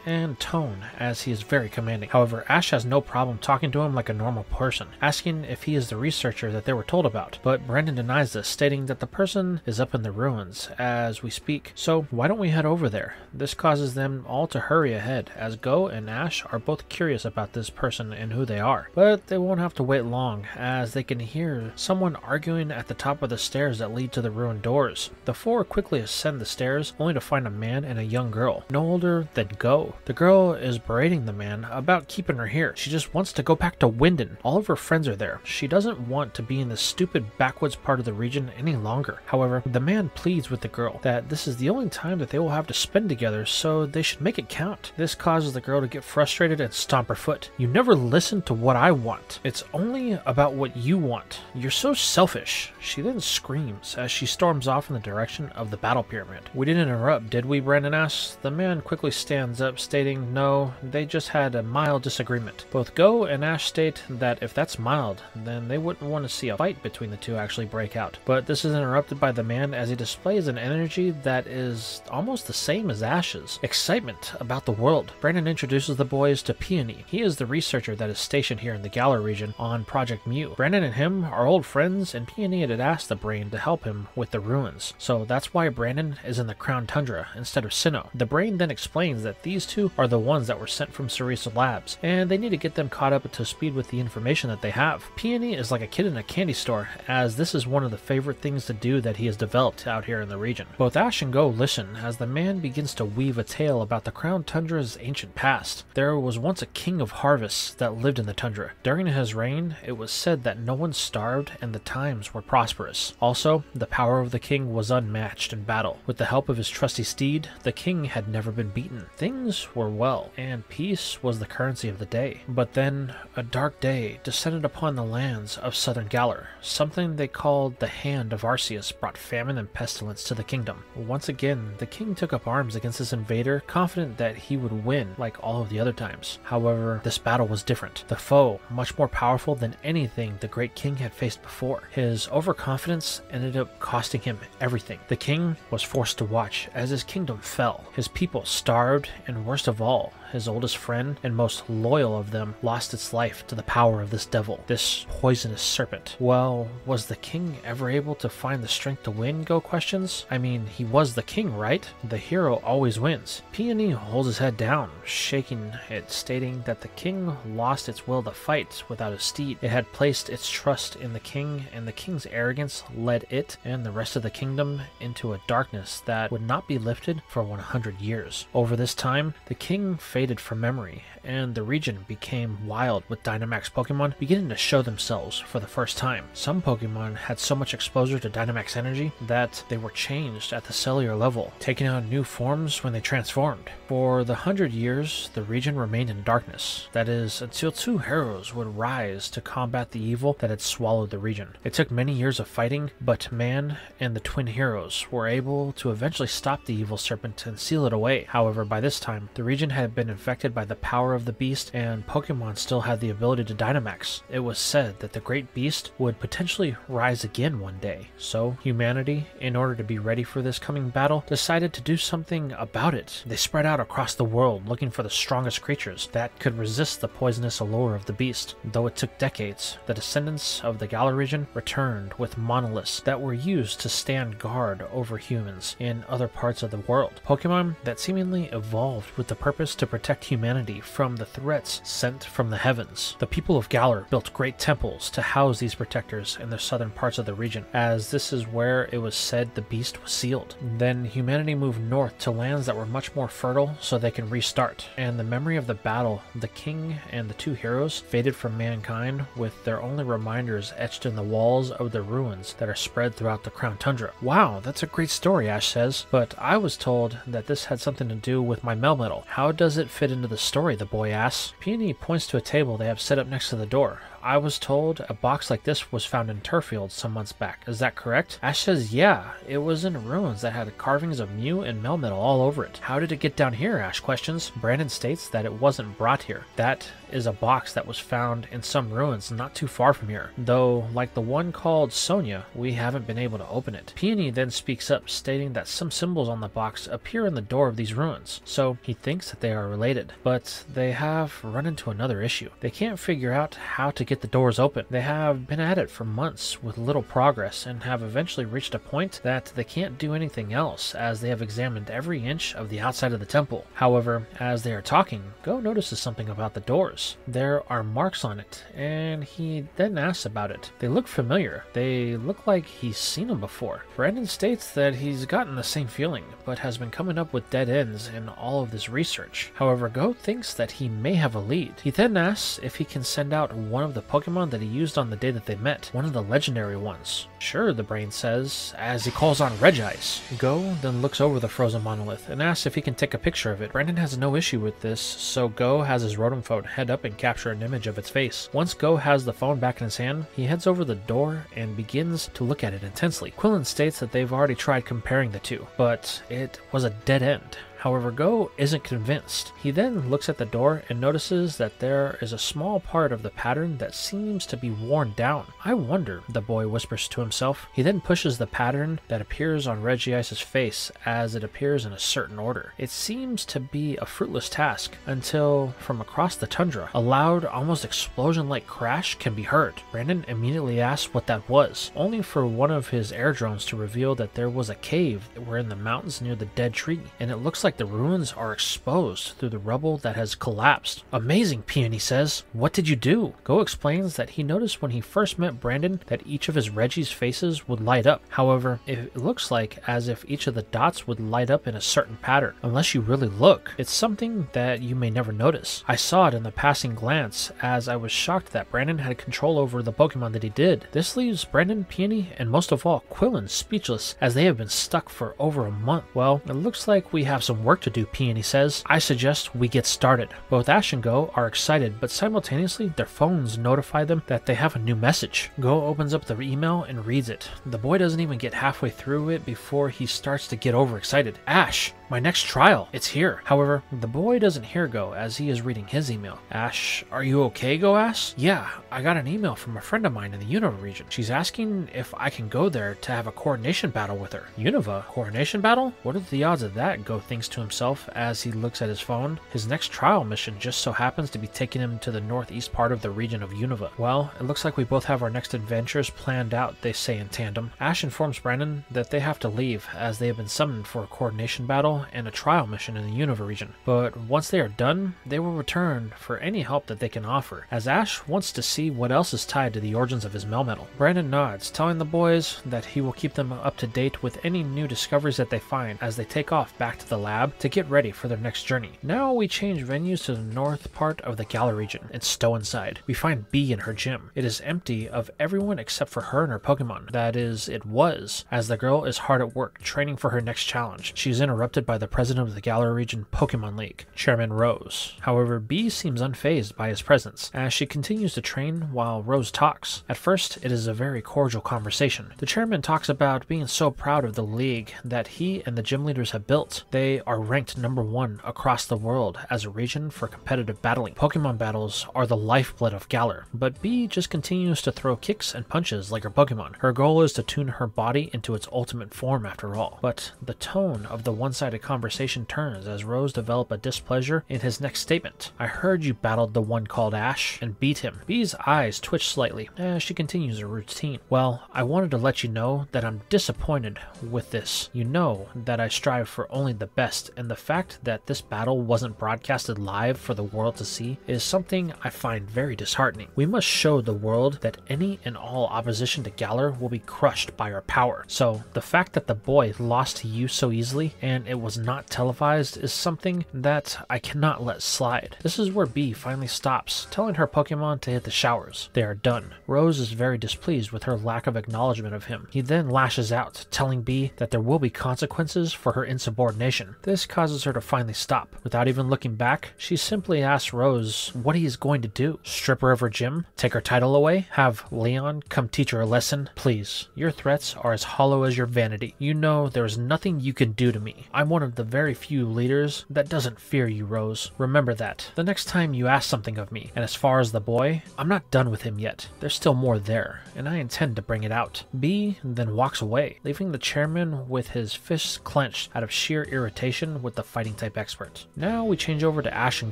and tone tone, as he is very commanding. However, Ash has no problem talking to him like a normal person, asking if he is the researcher that they were told about, but Brandon denies this, stating that the person is up in the ruins as we speak. So why don't we head over there? This causes them all to hurry ahead, as Go and Ash are both curious about this person and who they are. But they won't have to wait long, as they can hear someone arguing at the top of the stairs that lead to the ruined doors. The four quickly ascend the stairs, only to find a man and a young girl, no older than Go. The girl is berating the man about keeping her here. She just wants to go back to Wyndon. All of her friends are there. She doesn't want to be in this stupid backwoods part of the region any longer. However, the man pleads with the girl that this is the only time that they will have to spend together, so they should make it count. This causes the girl to get frustrated and stomp her foot. You never listen to what I want. It's only about what you want. You're so selfish. She then screams as she storms off in the direction of the battle pyramid. We didn't interrupt, did we? Brandon asks. The man quickly stands up, stating no, they just had a mild disagreement. Both Go and Ash state that if that's mild, then they wouldn't want to see a fight between the two actually break out. But this is interrupted by the man as he displays an energy that is almost the same as Ash's. Excitement about the world. Brandon introduces the boys to Peony. He is the researcher that is stationed here in the Galar region on Project Mu. Brandon and him are old friends, and Peony had asked the Brain to help him with the ruins. So that's why Brandon is in the Crown Tundra instead of Sinnoh. The Brain then explains that these two are the ones that were sent from Cerisa Labs, and they need to get them caught up to speed with the information that they have. Peony is like a kid in a candy store, as this is one of the favorite things to do that he has developed out here in the region. Both Ash and Go listen as the man begins to weave a tale about the Crown Tundra's ancient past. There was once a king of harvests that lived in the tundra. During his reign, it was said that no one starved and the times were prosperous. Also, the power of the king was unmatched in battle. With the help of his trusty steed, the king had never been beaten. Things were well, and peace was the currency of the day. But then, a dark day descended upon the lands of southern Galar. Something they called the Hand of Arceus brought famine and pestilence to the kingdom. Once again, the king took up arms against this invader, confident that he would win like all of the other times. However, this battle was different. The foe, much more powerful than anything the great king had faced before. His overconfidence ended up costing him everything. The king was forced to watch as his kingdom fell. His people starved, and worst of all, his oldest friend and most loyal of them lost its life to the power of this devil, this poisonous serpent. Well, was the king ever able to find the strength to win? Go questions. I mean, he was the king, right? The hero always wins. Peony holds his head down, shaking it, stating that the king lost its will to fight without a steed. It had placed its trust in the king, and the king's arrogance led it and the rest of the kingdom into a darkness that would not be lifted for 100 years. Over this time, the king faded from memory, and the region became wild with Dynamax Pokemon beginning to show themselves for the first time. Some Pokemon had so much exposure to Dynamax energy that they were changed at the cellular level, taking on new forms when they transformed. For the 100 years, the region remained in darkness. That is, until two heroes would rise to combat the evil that had swallowed the region. It took many years of fighting, but Man and the twin heroes were able to eventually stop the evil serpent and seal it away. However, by this time, the region had been infected by the power of the beast, and Pokemon still had the ability to Dynamax. It was said that the great beast would potentially rise again one day. So, humanity, in order to be ready for this coming battle, decided to do something about it. They spread out across the world looking for the strongest creatures that could resist the poisonous allure of the beast. Though it took decades, the descendants of the Galar region returned with monoliths that were used to stand guard over humans in other parts of the world. Pokemon that seemingly evolved with the purpose to protect humanity from the threats sent from the heavens. The people of Galar built great temples to house these protectors in the southern parts of the region, as this is where it was said the beast was sealed. Then humanity moved north to lands that were much more fertile so they can restart, and the memory of the battle, the king and the two heroes faded from mankind, with their only reminders etched in the walls of the ruins that are spread throughout the Crown Tundra. Wow, that's a great story, Ash says, but I was told that this had something to do with my Melmetal. How does it fit into the story? The boy asks. Peony points to a table they have set up next to the door. I was told a box like this was found in Turfield some months back. Is that correct? Ash says, yeah, it was in ruins that had carvings of Mew and Melmetal all over it. How did it get down here? Ash questions. Brandon states that it wasn't brought here. That is a box that was found in some ruins not too far from here, though like the one called Sonia, we haven't been able to open it. Peony then speaks up, stating that some symbols on the box appear in the door of these ruins, so he thinks that they are related, but they have run into another issue. They can't figure out how to get the doors open. They have been at it for months with little progress and have eventually reached a point that they can't do anything else, as they have examined every inch of the outside of the temple. However, as they are talking, Go notices something about the doors. There are marks on it, and he then asks about it. They look familiar. They look like he's seen them before. Brandon states that he's gotten the same feeling, but has been coming up with dead ends in all of this research. However, Go thinks that he may have a lead. He then asks if he can send out one of the Pokemon that he used on the day that they met, one of the legendary ones. Sure, the brain says, as he calls on Regice. Go then looks over the frozen monolith and asks if he can take a picture of it. Brandon has no issue with this, so Go has his Rotom phone head up and capture an image of its face. Once Go has the phone back in his hand, he heads over the door and begins to look at it intensely. Quillen states that they've already tried comparing the two, but it was a dead end. However, Go isn't convinced. He then looks at the door and notices that there is a small part of the pattern that seems to be worn down. I wonder, the boy whispers to himself. He then pushes the pattern that appears on Regice's face as it appears in a certain order. It seems to be a fruitless task until, from across the tundra, a loud, almost explosion-like crash can be heard. Brandon immediately asks what that was, only for one of his air drones to reveal that there was a cave that were in the mountains near the dead tree, and it looks like the ruins are exposed through the rubble that has collapsed. Amazing, Peony says. What did you do? Go explains that he noticed when he first met Brandon that each of his Reggie's faces would light up. However, it looks like as if each of the dots would light up in a certain pattern. Unless you really look, it's something that you may never notice. I saw it in the passing glance as I was shocked that Brandon had control over the Pokemon that he did. This leaves Brandon, Peony, and most of all Quillen speechless as they have been stuck for over a month. Well, it looks like we have some work to do, Peony says. I suggest we get started. Both Ash and Go are excited, but simultaneously their phones notify them that they have a new message. Go opens up the email and reads it. The boy doesn't even get halfway through it before he starts to get overexcited. Ash, my next trial, it's here. However, the boy doesn't hear Go as he is reading his email. Ash, are you okay? Go asks. Yeah, I got an email from a friend of mine in the Unova region. She's asking if I can go there to have a coordination battle with her. Unova? Coordination battle? What are the odds of that? Go thinks to himself as he looks at his phone. His next trial mission just so happens to be taking him to the northeast part of the region of Unova. Well, it looks like we both have our next adventures planned out, they say in tandem. Ash informs Brandon that they have to leave as they have been summoned for a coordination battle and a trial mission in the Unova region. But once they are done, they will return for any help that they can offer, as Ash wants to see what else is tied to the origins of his Melmetal. Brandon nods, telling the boys that he will keep them up to date with any new discoveries that they find as they take off back to the lab to get ready for their next journey. Now we change venues to the north part of the Galar region and stow inside. We find Bee in her gym. It is empty of everyone except for her and her Pokemon. That is, it was, as the girl is hard at work training for her next challenge. She is interrupted by the president of the Galar region Pokemon League, Chairman Rose. However, Bee seems unfazed by his presence as she continues to train while Rose talks. At first, it is a very cordial conversation. The chairman talks about being so proud of the league that he and the gym leaders have built. They are ranked #1 across the world as a region for competitive battling. Pokemon battles are the lifeblood of Galar, but Bee just continues to throw kicks and punches like her Pokemon. Her goal is to tune her body into its ultimate form after all. But the tone of the one-sided conversation turns as Rose develops a displeasure in his next statement. I heard you battled the one called Ash and beat him. Bee's eyes twitch slightly as she continues her routine. Well, I wanted to let you know that I'm disappointed with this. You know that I strive for only the best, and the fact that this battle wasn't broadcasted live for the world to see is something I find very disheartening. We must show the world that any and all opposition to Galar will be crushed by our power. So the fact that the boy lost to you so easily, and it was not televised is something that I cannot let slide. This is where Bee finally stops, telling her Pokemon to hit the showers. They are done. Rose is very displeased with her lack of acknowledgement of him. He then lashes out, telling Bee that there will be consequences for her insubordination. This causes her to finally stop. Without even looking back, she simply asks Rose what he is going to do. Strip her of her gym? Take her title away? Have Leon come teach her a lesson? Please, your threats are as hollow as your vanity. You know there is nothing you can do to me. I'm one of the very few leaders that doesn't fear you, Rose. Remember that. The next time you ask something of me, and as far as the boy, I'm not done with him yet. There's still more there, and I intend to bring it out. Bee then walks away, leaving the chairman with his fists clenched out of sheer irritation with the fighting type expert. Now we change over to Ash and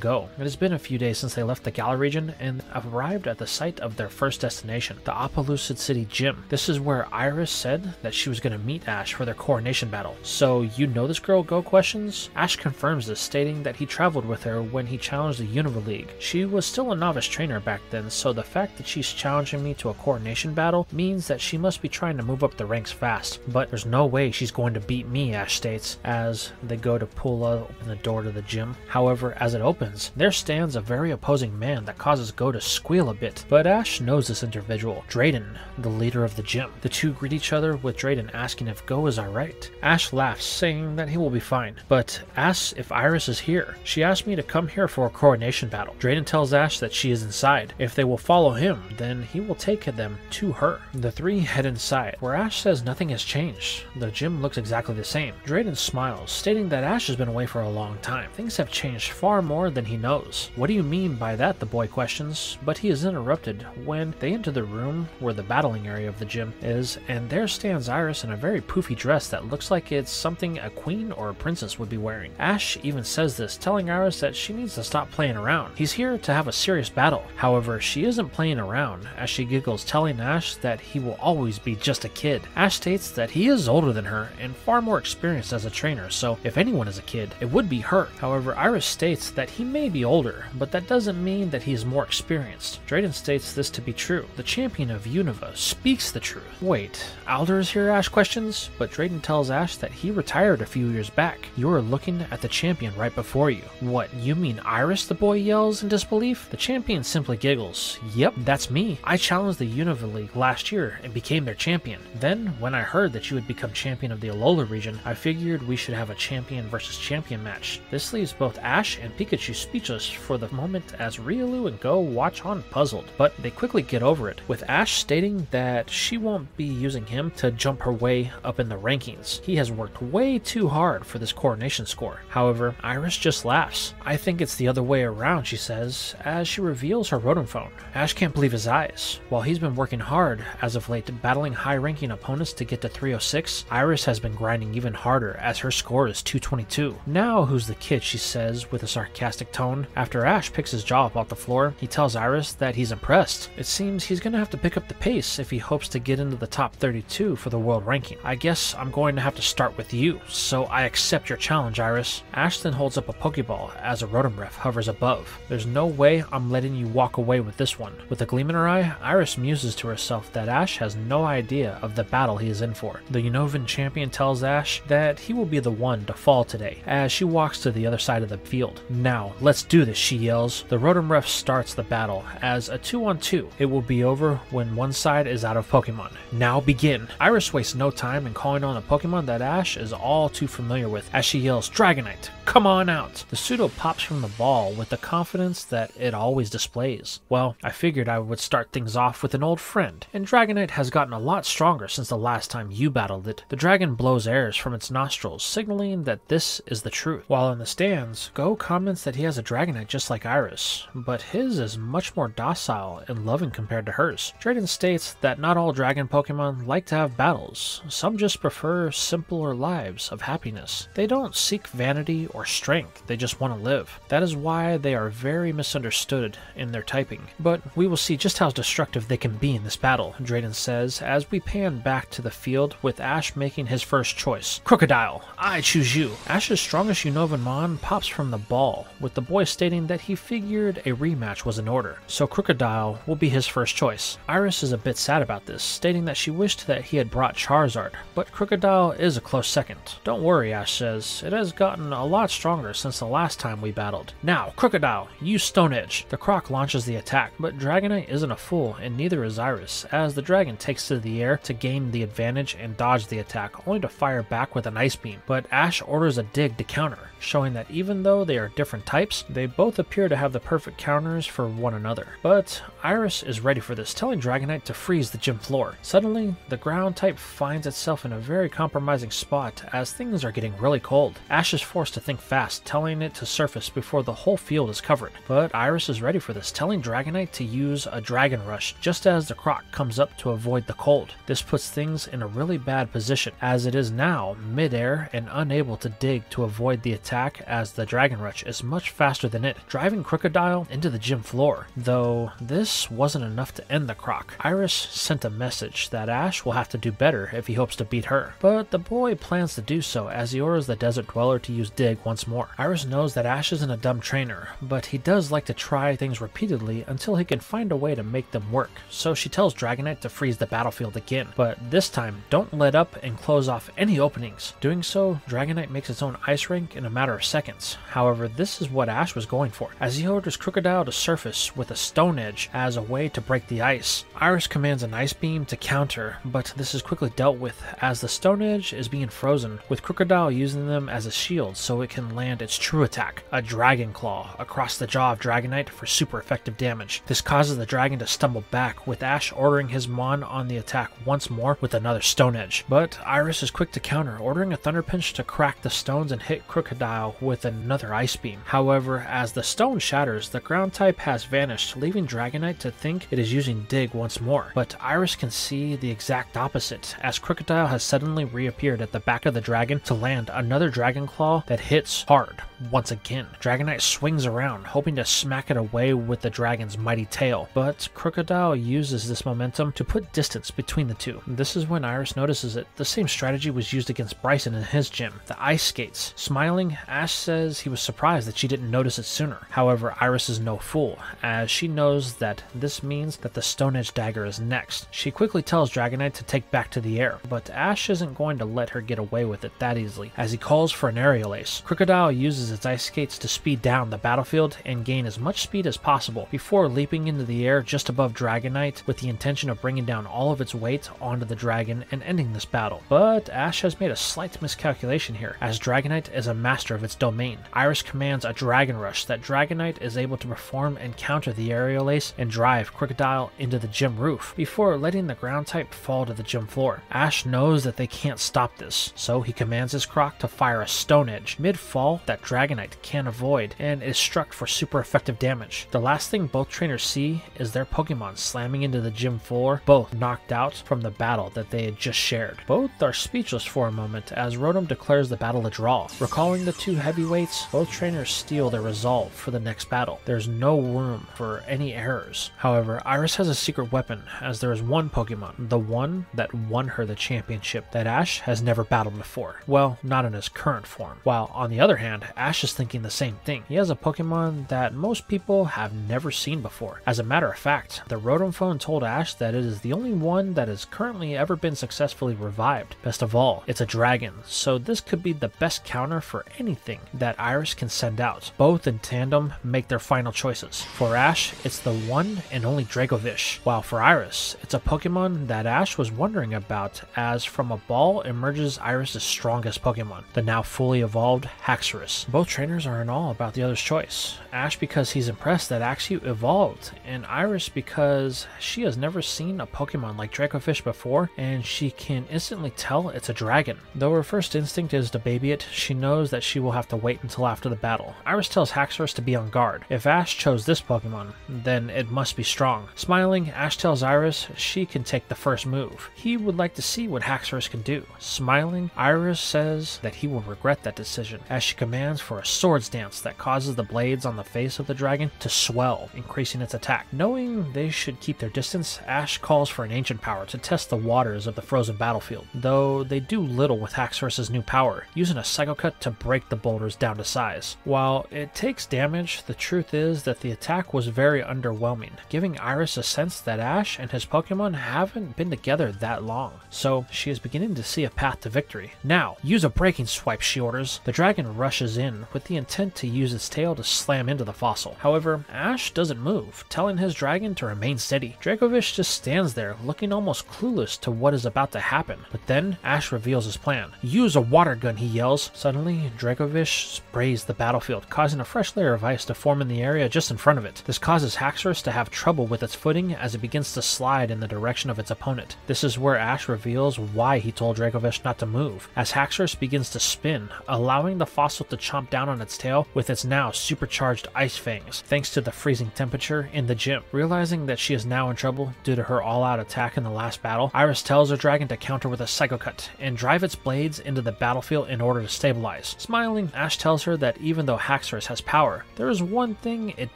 Go. It has been a few days since they left the Galar region and arrived at the site of their first destination, the Opelucid City Gym. This is where Iris said that she was going to meet Ash for their coronation battle. So you know this girl, Go questions? Ash confirms this, stating that he traveled with her when he challenged the Unova League. She was still a novice trainer back then, so the fact that she's challenging me to a coronation battle means that she must be trying to move up the ranks fast. But there's no way she's going to beat me, Ash states, as they go to open the door to the gym. However, as it opens, there stands a very opposing man that causes Go to squeal a bit. But Ash knows this individual, Drayden, the leader of the gym. The two greet each other, with Drayden asking if Go is alright. Ash laughs, saying that he will be fine, but asks if Iris is here. She asked me to come here for a coronation battle. Drayden tells Ash that she is inside. If they will follow him, then he will take them to her. The three head inside, where Ash says nothing has changed. The gym looks exactly the same. Drayden smiles, stating that Ash has been away for a long time. Things have changed far more than he knows. What do you mean by that, the boy questions, but he is interrupted when they enter the room where the battling area of the gym is, and there stands Iris in a very poofy dress that looks like it's something a queen or a princess would be wearing. Ash even says this, telling Iris that she needs to stop playing around. He's here to have a serious battle. However, she isn't playing around, as she giggles, telling Ash that he will always be just a kid. Ash states that he is older than her and far more experienced as a trainer, so if anyone is a kid, it would be her. However, Iris states that he may be older, but that doesn't mean that he is more experienced. Drayden states this to be true. The champion of Unova speaks the truth. Wait, Alder is here, Ash questions, but Drayden tells Ash that he retired a few years back. You are looking at the champion right before you. What, you mean Iris? The boy yells in disbelief. The champion simply giggles. Yep, that's me. I challenged the Unova League last year and became their champion. Then, when I heard that you had become champion of the Alola region, I figured we should have a champion versus champion match. This leaves both Ash and Pikachu speechless for the moment as Riolu and Go watch on puzzled, but they quickly get over it, with Ash stating that she won't be using him to jump her way up in the rankings. He has worked way too hard for this coronation score. However, Iris just laughs. I think it's the other way around, she says, as she reveals her Rotom phone. Ash can't believe his eyes. While he's been working hard as of late, battling high-ranking opponents to get to 306, Iris has been grinding even harder as her score is 222. Now who's the kid, she says with a sarcastic tone. After Ash picks his jaw up off the floor, he tells Iris that he's impressed. It seems he's gonna have to pick up the pace if he hopes to get into the top 32 for the world ranking. I guess I'm going to have to start with you, so I accept your challenge, Iris. Ash then holds up a Pokeball as a Rotom Ref hovers above. There's no way I'm letting you walk away with this one. With a gleam in her eye, Iris muses to herself that Ash has no idea of the battle he is in for. The Unovan champion tells Ash that he will be the one to fall today, as she walks to the other side of the field. Now, let's do this, she yells. The Rotom Ref starts the battle as a 2-on-2. It will be over when one side is out of Pokemon. Now begin. Iris wastes no time in calling on a Pokemon that Ash is all too familiar with, as she yells, Dragonite, come on out! The pseudo pops from the ball with the confidence that it always displays. Well, I figured I would start things off with an old friend, and Dragonite has gotten a lot stronger since the last time you battled it. The dragon blows airs from its nostrils, signaling that this is the truth. While in the stands, Go comments that he has a Dragonite just like Iris, but his is much more docile and loving compared to hers. Drayden states that not all dragon Pokemon like to have battles. Some just prefer simpler lives of happiness. They don't seek vanity or strength, they just want to live. That is why they are very misunderstood in their typing. But we will see just how destructive they can be in this battle, Drayden says, as we pan back to the field with Ash making his first choice. Crocodile, I choose you. Ash's strongest Unovan Mon pops from the ball, with the boy stating that he figured a rematch was in order, so Crocodile will be his first choice. Iris is a bit sad about this, stating that she wished that he had brought Charizard, but Crocodile is a close second. Don't worry, Ash Ash says. It has gotten a lot stronger since the last time we battled. Now, Crocodile, use Stone Edge. The Croc launches the attack, but Dragonite isn't a fool, and neither is Iris, as the dragon takes to the air to gain the advantage and dodge the attack, only to fire back with an Ice Beam. But Ash orders a Dig to counter, showing that even though they are different types, they both appear to have the perfect counters for one another. But Iris is ready for this, telling Dragonite to freeze the gym floor. Suddenly, the ground type finds itself in a very compromising spot as things are getting really cold. Ash is forced to think fast, telling it to surface before the whole field is covered. But Iris is ready for this, telling Dragonite to use a Dragon Rush just as the Croc comes up to avoid the cold. This puts things in a really bad position, as it is now mid-air and unable to dig to avoid the attack, as the Dragon Rush is much faster than it, driving Crocodile into the gym floor. Though this wasn't enough to end the Croc, Iris sent a message that Ash will have to do better if he hopes to beat her. But the boy plans to do so as he orders the Desert Dweller to use Dig once more. Iris knows that Ash isn't a dumb trainer, but he does like to try things repeatedly until he can find a way to make them work, so she tells Dragonite to freeze the battlefield again, but this time don't let up and close off any openings. Doing so, Dragonite makes its own ice rink in a matter of seconds. However, this is what Ash was going for, as he orders Crocodile to surface with a Stone Edge as a way to break the ice. Iris commands an Ice Beam to counter, but this is quickly dealt with as the Stone Edge is being frozen, with Crocodile using them as a shield so it can land its true attack, a Dragon Claw, across the jaw of Dragonite for super effective damage. This causes the dragon to stumble back, with Ash ordering his Mon on the attack once more with another Stone Edge. But Iris is quick to counter, ordering a Thunder Pinch to crack the stones and hit Crocodile with another Ice Beam. However, as the stone shatters, the ground type has vanished, leaving Dragonite to think it is using Dig once more. But Iris can see the exact opposite, as Crocodile has suddenly reappeared at the back of the dragon to land another Dragon Claw that hits hard once again. Dragonite swings around, hoping to smack it away with the dragon's mighty tail, but Crocodile uses this momentum to put distance between the two. This is when Iris notices it. The same strategy was used against Bryson in his gym, the Ice Skates. Smiling, Ash says he was surprised that she didn't notice it sooner. However, Iris is no fool, as she knows that this means that the Stone Edge Dagger is next. She quickly tells Dragonite to take back to the air, but Ash isn't going to let her get away with it that easily, as he calls for an Aerial Ace. Crocodile uses its Ice Skates to speed down the battlefield and gain as much speed as possible before leaping into the air just above Dragonite with the intention of bringing down all of its weight onto the dragon and ending this battle. But Ash has made a slight miscalculation here, as Dragonite is a master of its domain. Iris commands a Dragon Rush that Dragonite is able to perform and counter the Aerial Ace and drive Crocodile into the gym roof before letting the ground type fall to the gym floor. Ash knows that they can't stop this, so he commands his Croc to fire a Stone Edge mid-fall that Dragonite can't avoid and is struck for super effective damage. The last thing both trainers see is their Pokemon slamming into the gym floor, both knocked out from the battle that they had just shared. Both are speechless for a moment as Rotom declares the battle a draw. Recalling the two heavyweights, both trainers steal their resolve for the next battle. There's no room for any errors. However, Iris has a secret weapon, as there is one Pokemon, the one that won her the championship, that Ash has never battled before. Well, not in his current form. While on the other hand, Ash is thinking the same thing. He has a Pokemon that most people have never seen before. As a matter of fact, the Rotom phone told Ash that it is the only one that has currently ever been successfully revived. Best of all, it's a dragon, so this could be the best counter for anything that Iris can send out. Both in tandem make their final choices. For Ash, it's the one and only Dracovish, while for Iris, it's a Pokemon that Ash was wondering about, as from a ball emerges Iris' strongest Pokemon, the now fully evolved Haxorus. Both trainers are in awe about the other's choice. Ash because he's impressed that Axew evolved, and Iris because she has never seen a Pokemon like Dracovish before, and she can instantly tell it's a dragon. Though her first instinct is to baby it, she knows that she will have to wait until after the battle. Iris tells Haxorus to be on guard. If Ash chose this Pokemon, then it must be strong. Smiling, Ash tells Iris she can take the first move. He would like to see what Haxorus can do. Smiling, Iris says that he will regret that decision, as she commands for a swords dance that causes the blades on the face of the dragon to swell, increasing its attack. Knowing they should keep their distance, Ashe calls for an ancient power to test the waters of the frozen battlefield, though they do little with Haxorus' new power, using a Psycho Cut to break the boulders down to size. While it takes damage, the truth is that the attack was very underwhelming, giving Iris a sense that Ashe and his Pokemon haven't been together that long, so she is beginning to see a path to victory. Now, use a Breaking Swipe, she orders. The dragon rushes in with the intent to use its tail to slam into the fossil. However, Ashe doesn't move, telling his dragon to remain steady. Dracovish just stands there, looking almost clueless to what is about to happen. But then, Ashe reveals his plan. Use a water gun, he yells. Suddenly, Dracovish sprays the battlefield, causing a fresh layer of ice to form in the area just in front of it. This causes Haxorus to have trouble with its footing as it begins to slide in the direction of its opponent. This is where Ashe reveals why he told Dracovish not to move, as Haxorus begins to spin, allowing the fossil to chomp down on its tail with its now supercharged ice fangs, thanks to the freezing temperature in the gym. Realizing that she is now in trouble due to her all-out attack in the last battle, Iris tells her dragon to counter with a Psycho Cut and drive its blades into the battlefield in order to stabilize. Smiling, Ashe tells her that even though Haxorus has power, there is one thing it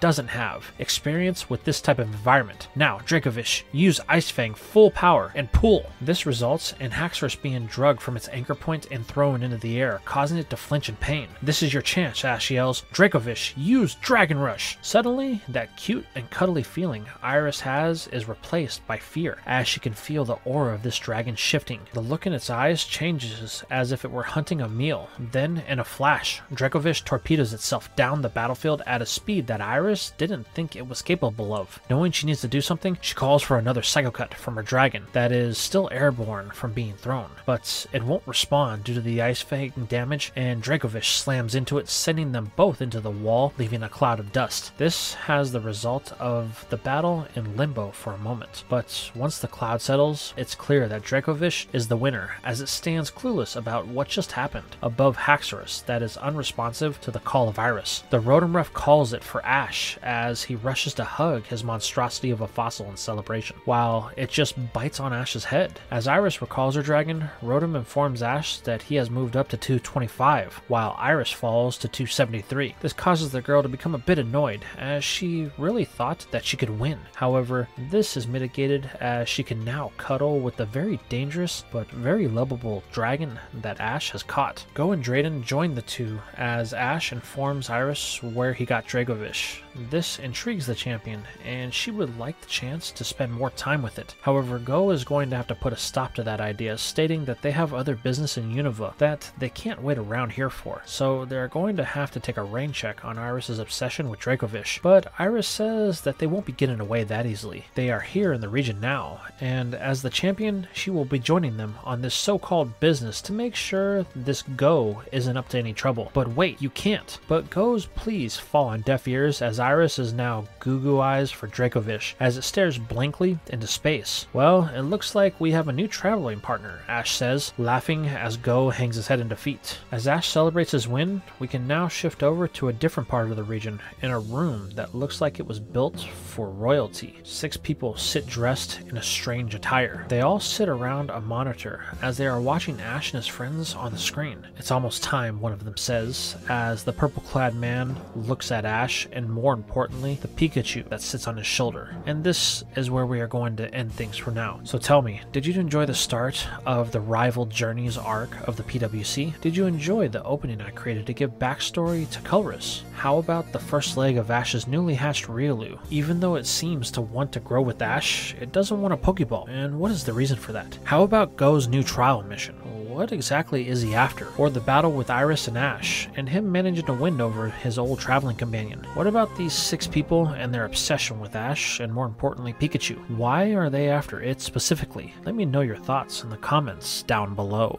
doesn't have: experience with this type of environment. Now, Dracovish, use Ice Fang full power and pull. This results in Haxorus being drugged from its anchor point and thrown into the air, causing it to flinch in pain. This is your chance, Ashe yells. Dracovish, use Dragon Rush. Suddenly, that cute and cuddly feeling Iris has is replaced by fear, as she can feel the aura of this dragon shifting. The look in its eyes changes as if it were hunting a meal. Then, in a flash, Dracovish torpedoes itself down the battlefield at a speed that Iris didn't think it was capable of. Knowing she needs to do something, she calls for another Psycho Cut from her dragon that is still airborne from being thrown, but it won't respond due to the Ice Fang damage, and Dracovish slams into it, sending them both into the wall, leaving a cloud of dust. This has the result of the battle in limbo for a moment, but once the cloud settles, it's clear that Dracovish is the winner, as it stands clueless about what just happened, above Haxorus that is unresponsive to the call of Iris. The Rotom Ref calls it for Ashe as he rushes to hug his monstrosity of a fossil in celebration, while it just bites on Ashe's head. As Iris recalls her dragon, Rotom informs Ashe that he has moved up to 225, while Iris falls to 273. This causes the girl to become a bit annoyed, as she really thought that she could win. However, this is mitigated as she can now cuddle with the very dangerous but very lovable dragon that Ashe has caught. Go and Drayden join the two as Ashe informs Iris where he got Dracovish. This intrigues the champion, and she would like the chance to spend more time with it. However, Go is going to have to put a stop to that idea, stating that they have other business in Unova that they can't wait around here for, so they're going to have to take a rain check on Iris's obsession with Dracovish. But Iris says that they won't be getting away that easily. They are here in the region now, and as the champion, she will be joining them on this so-called business to make sure this Go isn't up to any trouble. But wait, you can't. But Go's pleas fall on deaf ears as Iris is now goo-goo eyes for Dracovish as it stares blankly into space. Well, it looks like we have a new traveling partner, Ashe says, laughing as Go hangs his head in defeat. As Ashe celebrates his win, we can now shift over to a different part of the region, in a room that looks like it was built for royalty. 6 people sit dressed in a strange attire. They all sit around a monitor as they are watching Ashe and his friends on the screen. It's almost time, one of them says, as the purple-clad man looks at Ashe and, more importantly, the Pikachu that sits on his shoulder. And this is where we are going to end things for now. So tell me, did you enjoy the start of the Rival Journeys arc of the PWC? Did you enjoy the opening I created to give backstory to Colress? How about the first leg of Ash's newly hatched Riolu? Even though it seems to want to grow with Ash, it doesn't want a Pokeball, and what is the reason for that? How about Go's new trial mission? What exactly is he after? Or the battle with Iris and Ashe, and him managing to win over his old traveling companion? What about these 6 people and their obsession with Ashe, and more importantly Pikachu? Why are they after it specifically? Let me know your thoughts in the comments down below.